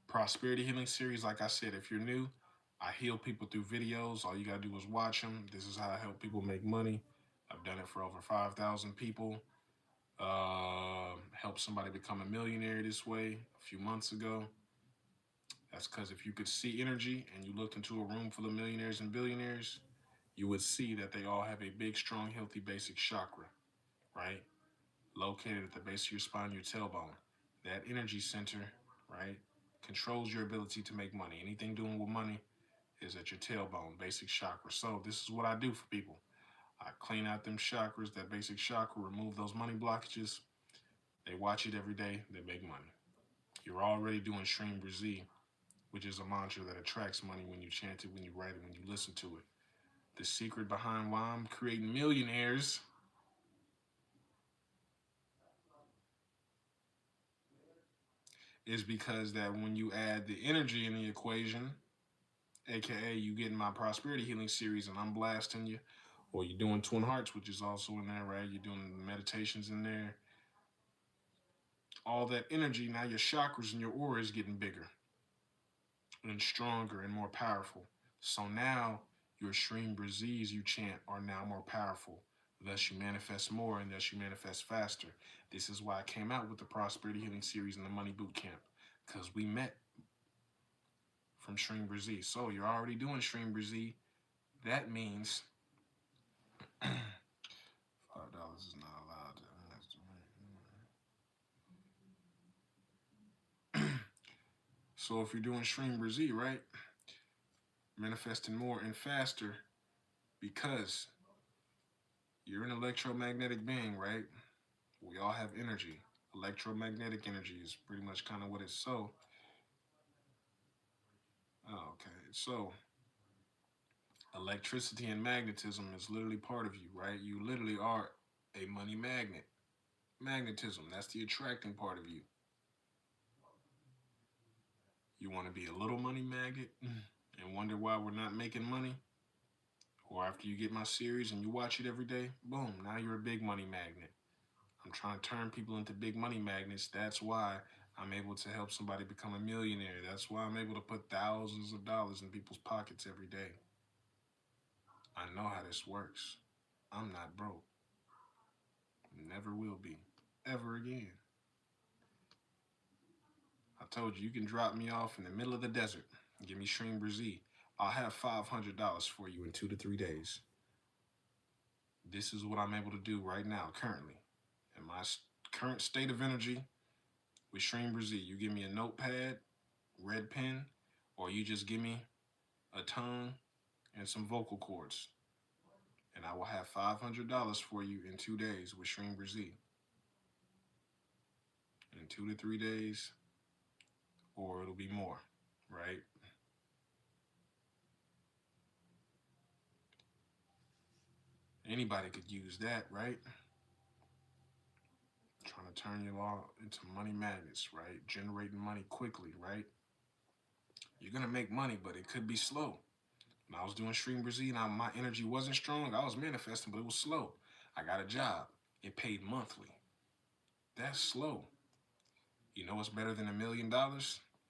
Prosperity Healing Series, like I said, if you're new, I heal people through videos. All you gotta do is watch them. This is how I help people make money. I've done it for over 5,000 people. Helped somebody become a millionaire this way a few months ago. That's because if you could see energy and you looked into a room full of millionaires and billionaires, you would see that they all have a big, strong, healthy basic chakra, right? Located at the base of your spine, your tailbone. That energy center, right, controls your ability to make money. Anything doing with money is at your tailbone, basic chakra. So this is what I do for people. I clean out them chakras, that basic chakra, remove those money blockages. They watch it every day, they make money. You're already doing SHREEM BRZEE, which is a mantra that attracts money when you chant it, when you write it, when you listen to it. The secret behind why I'm creating millionaires is because that when you add the energy in the equation, aka you getting my Prosperity Healing Series and I'm blasting you, or you're doing Twin Hearts, which is also in there, right? You're doing meditations in there. All that energy, now your chakras and your aura is getting bigger and stronger and more powerful. So now your SHREEM BRZEEs you chant are now more powerful. Thus you manifest more and thus you manifest faster. This is why I came out with the Prosperity Healing Series and the Money Boot Camp. Because we met from SHREEM BRZEE. So you're already doing SHREEM BRZEE. That means $5 is not allowed. So if you're doing SHREEM BRZEE, right? Manifesting more and faster because you're an electromagnetic being, right? We all have energy. Electromagnetic energy is pretty much kind of what it's so. Oh, okay. So electricity and magnetism is literally part of you, right? You literally are a money magnet. Magnetism, that's the attracting part of you. You want to be a little money magnet and wonder why we're not making money? Or after you get my series and you watch it every day, boom, now you're a big money magnet. I'm trying to turn people into big money magnets. That's why I'm able to help somebody become a millionaire. That's why I'm able to put thousands of dollars in people's pockets every day. I know how this works. I'm not broke. Never will be. Ever again. I told you, you can drop me off in the middle of the desert and give me SHREEM BRZEE. I'll have $500 for you in 2 to 3 days. This is what I'm able to do right now, currently. In my current state of energy with SHREEM BRZEE, you give me a notepad, red pen, or you just give me a tongue and some vocal cords. And I will have $500 for you in 2 days with SHREEM BRZEE. In 2 to 3 days, or it'll be more, right? Anybody could use that, right? Trying to turn you all into money magnets, right? Generating money quickly, right? You're gonna make money, but it could be slow. When I was doing SHREEM BRZEE and my energy wasn't strong, I was manifesting, but it was slow. I got a job. It paid monthly. That's slow. You know what's better than $1 million?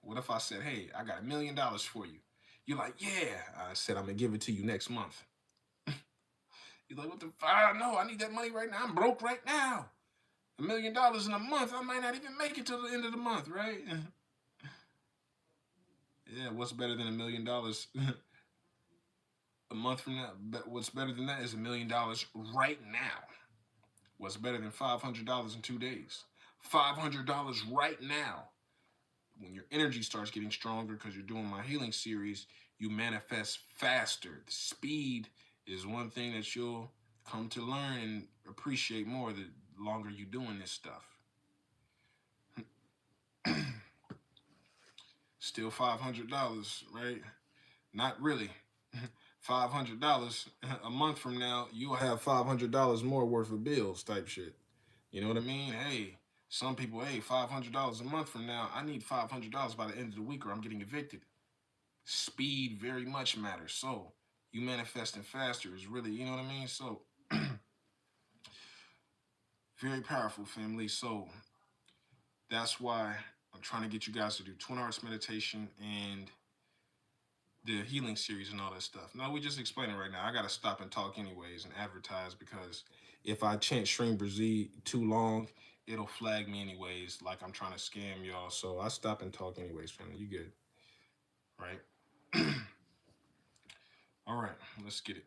What if I said, hey, I got $1 million for you? You're like, yeah. I said, I'm gonna give it to you next month. You're like, what the fuck? No, I need that money right now. I'm broke right now. $1 million in a month, I might not even make it till the end of the month, right? Yeah, what's better than $1 million a month from now? But what's better than that is $1 million right now. What's better than $500 in 2 days? $500 right now. When your energy starts getting stronger because you're doing my healing series, you manifest faster. The speed is one thing that you'll come to learn and appreciate more the longer you're doing this stuff. Still $500, right? Not really. $500 a month from now, you'll have $500 more worth of bills type shit. You know what I mean? Hey, some people, hey, $500 a month from now, I need $500 by the end of the week or I'm getting evicted. Speed very much matters. So you manifesting faster is really, you know what I mean? So very powerful, family. So that's why I'm trying to get you guys to do Twin Hearts meditation and the healing series and all that stuff. No, we just explaining right now. I got to stop and talk anyways and advertise because if I chant SHREEM BRZEE too long, it'll flag me anyways, like I'm trying to scam y'all. So I stop and talk anyways, family. You good, right? All right, let's get it.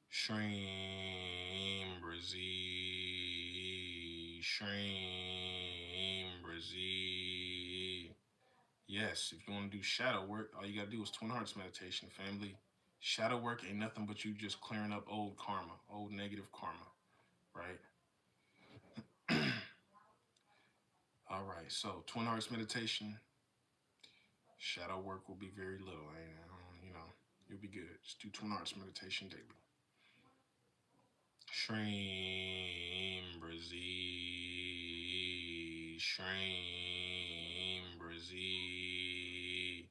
SHREEM BRZEE, SHREEM BRZEE. Yes, if you want to do shadow work, all you got to do is Twin Hearts meditation, family. Shadow work ain't nothing but you just clearing up old karma, old negative karma, right? All right, so Twin Hearts meditation, shadow work will be very little. You know, you'll be good. Just do Twin Hearts meditation daily. SHREEM BRZEE, SHREEM BRZEE,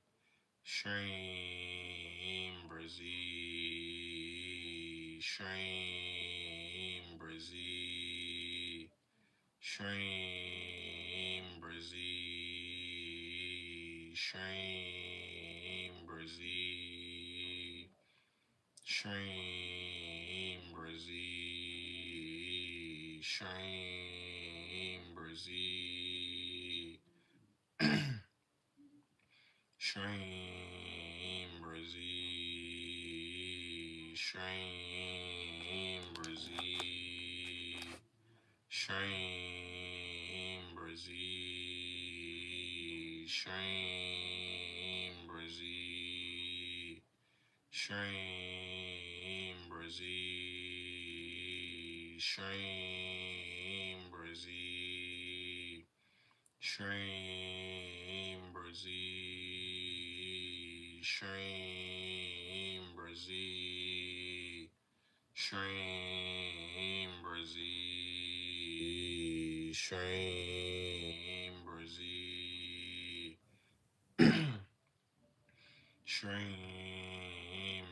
SHREEM BRZEE, SHREEM BRZEE, SHREEM SHREEM, BRZEE, SHREEM, BRZEE, SHREEM, BRZEE, SHREEM, BRZEE, SHREEM, BRZEE, SHREEM, BRZEE, SHREEM, BRZEE, SHREEM, BRZEE, SHREEM, BRZEE, SHREEM, BRZEE, SHREEM, BRZEE, SHREEM,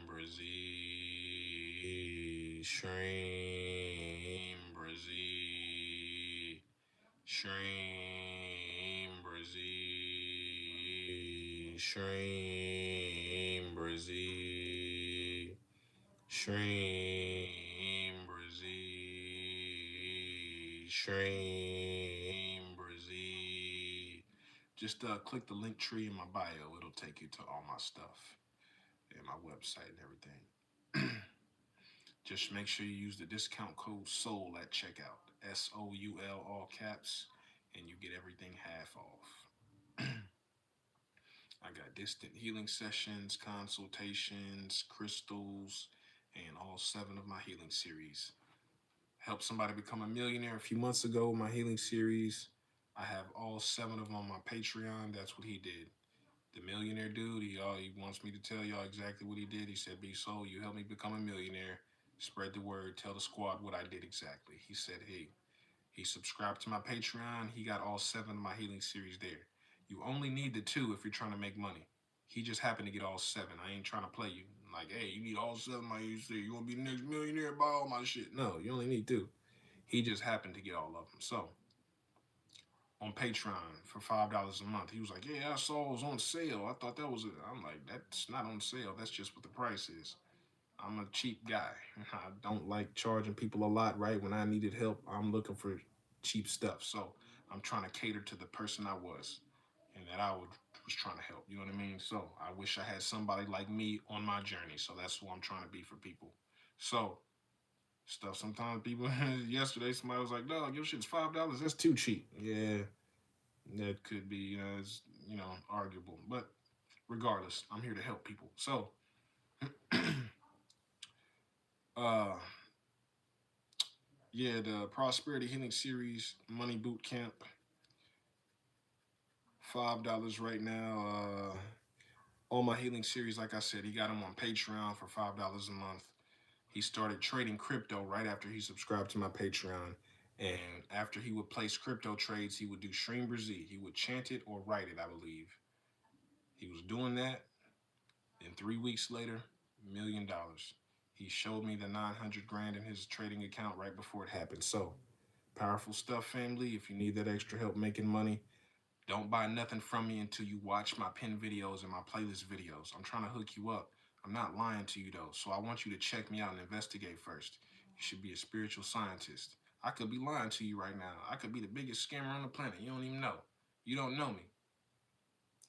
BRZEE, SHREEM, BRZEE, SHREEM, BRZEE, SHREEM, BRZEE, SHREEM, BRZEE, SHREEM, BRZEE. Just click the link tree in my bio. It'll take you to all my stuff and my website and everything. Just make sure you use the discount code SOUL at checkout. SOUL, all caps, and you get everything half off. I got distant healing sessions, consultations, crystals, and all 7 of my healing series. Helped somebody become a millionaire a few months ago, my healing series. I have all 7 of them on my Patreon. That's what he did. The millionaire dude, he wants me to tell y'all exactly what he did. He said, B Soul, you helped me become a millionaire. Spread the word, tell the squad what I did exactly. He said, hey, he subscribed to my Patreon. He got all 7 of my healing series there. You only need the 2 if you're trying to make money. He just happened to get all 7. I ain't trying to play you. Like, hey, you need all 7 of my healing series. You want to be the next millionaire? Buy all my shit. No, you only need 2. He just happened to get all of them. So, on Patreon for $5 a month. He was like, yeah, I saw it was on sale. I thought that was it. I'm like, that's not on sale. That's just what the price is. I'm a cheap guy. I don't like charging people a lot, right? When I needed help, I'm looking for cheap stuff. So I'm trying to cater to the person I was and that was trying to help. You know what I mean? So I wish I had somebody like me on my journey. So that's who I'm trying to be for people. So stuff sometimes people, yesterday somebody was like, dog, your shit's $5. That's too cheap. Yeah, that could be, it's, arguable. But regardless, I'm here to help people. So, uh, yeah, the Prosperity Healing Series Money Boot Camp, $5 right now. All my healing series, like I said, he got them on Patreon for $5 a month. He started trading crypto right after he subscribed to my Patreon. And after he would place crypto trades, he would do SHREEM BRZEE. He would chant it or write it, I believe. He was doing that. And 3 weeks later, $1 million. He showed me the 900 grand in his trading account right before it happened. So, powerful stuff, family. If you need that extra help making money, don't buy nothing from me until you watch my pin videos and my playlist videos. I'm trying to hook you up. I'm not lying to you though, so I want you to check me out and investigate first. You should be a spiritual scientist. I could be lying to you right now. I could be the biggest scammer on the planet. You don't even know. You don't know me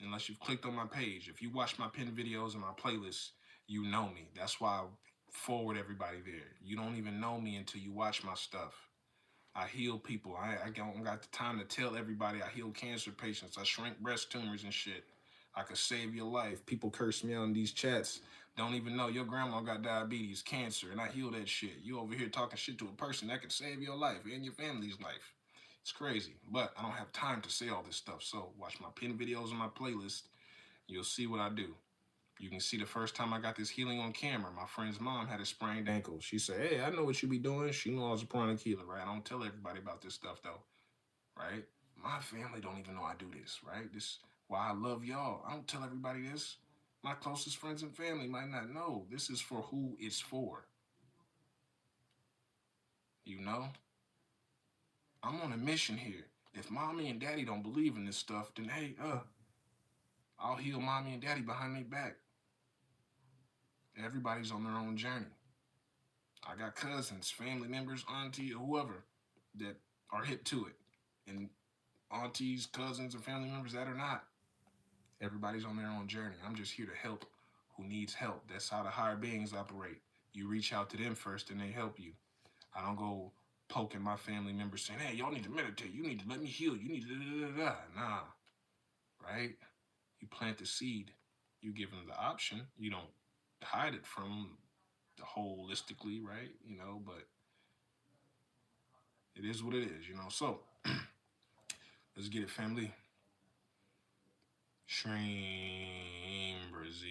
unless you've clicked on my page. If you watch my pin videos and my playlists, you know me. That's why I forward everybody there. You don't even know me until you watch my stuff. I heal people. I don't got the time to tell everybody I heal cancer patients. I shrink breast tumors and shit. I could save your life. People curse me out in these chats. Don't even know your grandma got diabetes, cancer, and I heal that shit. You over here talking shit to a person that could save your life and your family's life. It's crazy, but I don't have time to say all this stuff. So watch my pin videos on my playlist. You'll see what I do. You can see the first time I got this healing on camera, my friend's mom had a sprained ankle. She said, hey, I know what you be doing. She knew I was a chronic healer, right? I don't tell everybody about this stuff, though, right? My family don't even know I do this, right? This is why I love y'all. I don't tell everybody this. My closest friends and family might not know. This is for who it's for. You know? I'm on a mission here. If mommy and daddy don't believe in this stuff, then hey, I'll heal mommy and daddy behind their back. Everybody's on their own journey. I got cousins, family members, auntie, or whoever. that are hip to it, and aunties, cousins, and family members that are not. Everybody's on their own journey. I'm just here to help who needs help. That's how the higher beings operate. You reach out to them first, and they help you. I don't go poking my family members saying, "Hey, y'all need to meditate. You need to let me heal. You need to da da da da." Nah, right? You plant the seed. You give them the option. You don't hide it from them holistically, right? But it is what it is. So let's get it, family. SHREEM, BRZEE,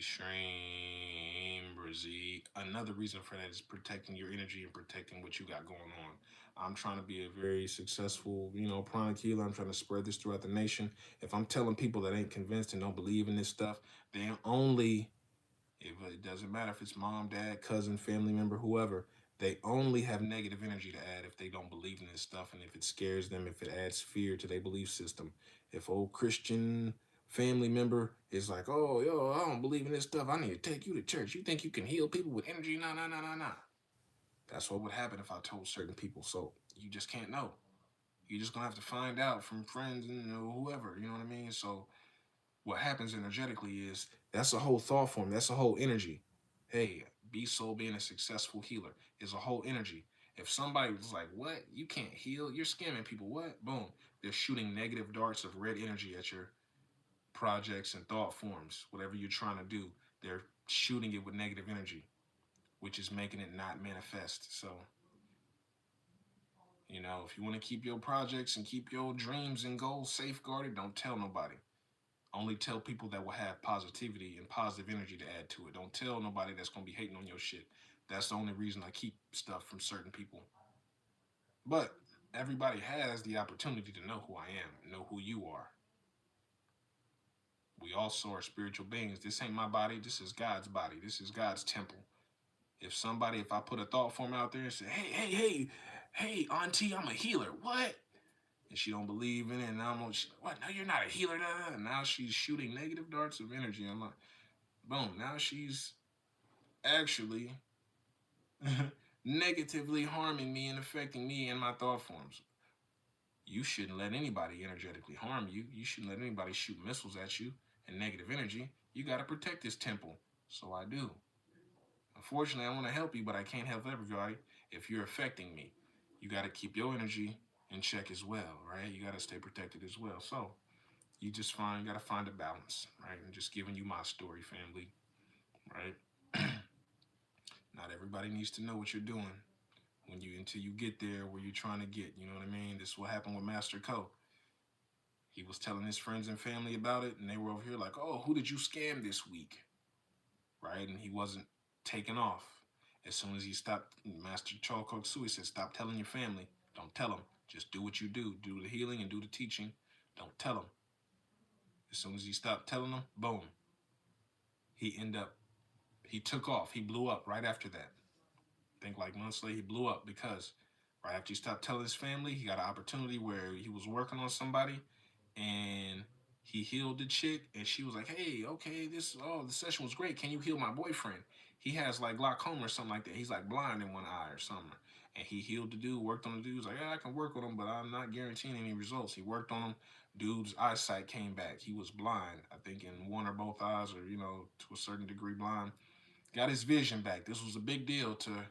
SHREEM, BRZEE. Another reason for that is protecting your energy and protecting what you got going on. I'm trying to be a very successful, pranic healer. I'm trying to spread this throughout the nation. If I'm telling people that ain't convinced and don't believe in this stuff, they only, if it doesn't matter if it's mom, dad, cousin, family member, whoever, they only have negative energy to add if they don't believe in this stuff and if it scares them, if it adds fear to their belief system. If old Christian family member is like, "Oh, yo, I don't believe in this stuff. I need to take you to church. You think you can heal people with energy? Nah, nah, nah, nah, nah." That's what would happen if I told certain people. So you just can't know. You're just gonna have to find out from friends and whoever. You know what I mean? So what happens energetically is that's a whole thought form. That's a whole energy. Hey, be soul being a successful healer is a whole energy. If somebody was like, "What? You can't heal? You're scamming people." What? Boom. They're shooting negative darts of red energy at your projects and thought forms. Whatever you're trying to do, they're shooting it with negative energy, which is making it not manifest. So, if you want to keep your projects and keep your dreams and goals safeguarded, don't tell nobody. Only tell people that will have positivity and positive energy to add to it. Don't tell nobody that's going to be hating on your shit. That's the only reason I keep stuff from certain people. But everybody has the opportunity to know who I am, know who you are. We also are spiritual beings. This ain't my body. This is God's body. This is God's temple. If I put a thought form out there and say, "Hey, hey, hey, hey, auntie, I'm a healer." What? And she don't believe in it, and I'm like, "What? No, you're not a healer." And now she's shooting negative darts of energy. I'm like, boom. Now she's actually negatively harming me and affecting me and my thought forms. You shouldn't let anybody energetically harm you. You shouldn't let anybody shoot missiles at you and negative energy. You got to protect this temple. So I do. Unfortunately, I want to help you, but I can't help everybody if you're affecting me. You got to keep your energy in check as well, right? You got to stay protected as well. So you got to find a balance, right? I'm just giving you my story, family, right? Not everybody needs to know what you're doing until you get there where you're trying to get. You know what I mean? This is what happened with Master Co. He was telling his friends and family about it, and they were over here like, "Oh, who did you scam this week?" Right? And he wasn't taking off. As soon as he stopped, Master Cho Kok Sui said, "Stop telling your family. Don't tell them. Just do what you do. Do the healing and do the teaching. Don't tell them." As soon as he stopped telling them, boom, he took off. He blew up right after that. I think like months later, he blew up because right after he stopped telling his family, he got an opportunity where he was working on somebody and he healed the chick and she was like, "Hey, okay, the session was great. Can you heal my boyfriend? He has like glaucoma or something like that. He's like blind in one eye or something." And he healed the dude, worked on the dude. He was like, "Yeah, I can work with him, but I'm not guaranteeing any results." He worked on him. Dude's eyesight came back. He was blind, I think in one or both eyes, or to a certain degree blind. Got his vision back. This was a big deal to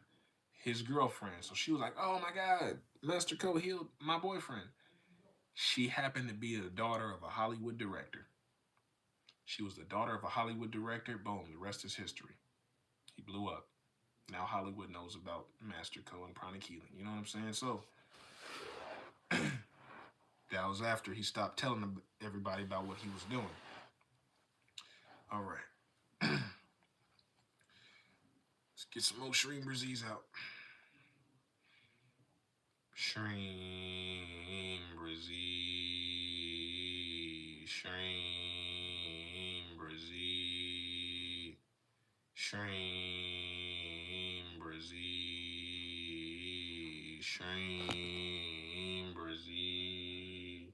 his girlfriend. So she was like, "Oh my God, Master Co healed my boyfriend." She happened to be the daughter of a Hollywood director. She was the daughter of a Hollywood director. Boom, the rest is history. He blew up. Now Hollywood knows about Master Co and pranic healing. You know what I'm saying? So that was after he stopped telling everybody about what he was doing. All right. Let's get some more SHREEM BRZEEs out. SHREEM BRZEE. SHREEM BRZEE. SHREEM BRZEE. SHREEM BRZEE.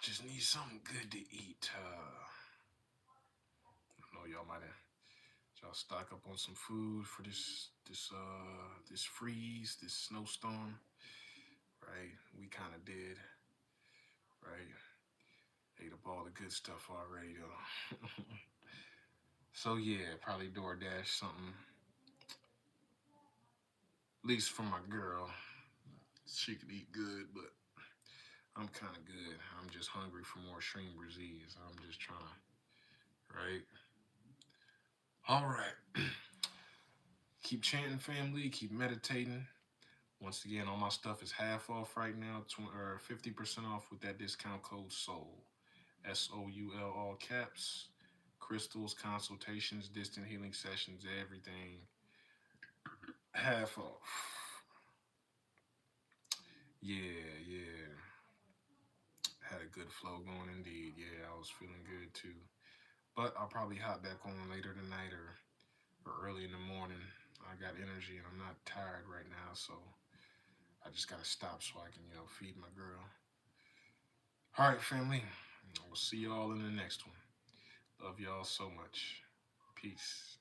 Just need something good to eat. I know y'all might have y'all stock up on some food for this freeze, this snowstorm, right? We kind of did, right? Ate up all the good stuff already though. So yeah, probably DoorDash something, at least for my girl. She could eat good, but I'm kind of good. I'm just hungry for more SHREEM BRZEE. So I'm just trying to, right? All right. Keep chanting, family. Keep meditating. Once again, all my stuff is half off right now, or 50% off with that discount code SOUL. SOUL, all caps. Crystals, consultations, distant healing sessions, everything half off. Yeah, yeah. Had a good flow going indeed. Yeah, I was feeling good too. But I'll probably hop back on later tonight or early in the morning. I got energy and I'm not tired right now, so I just gotta stop so I can, feed my girl. All right, family. We'll see y'all in the next one. Love y'all so much. Peace.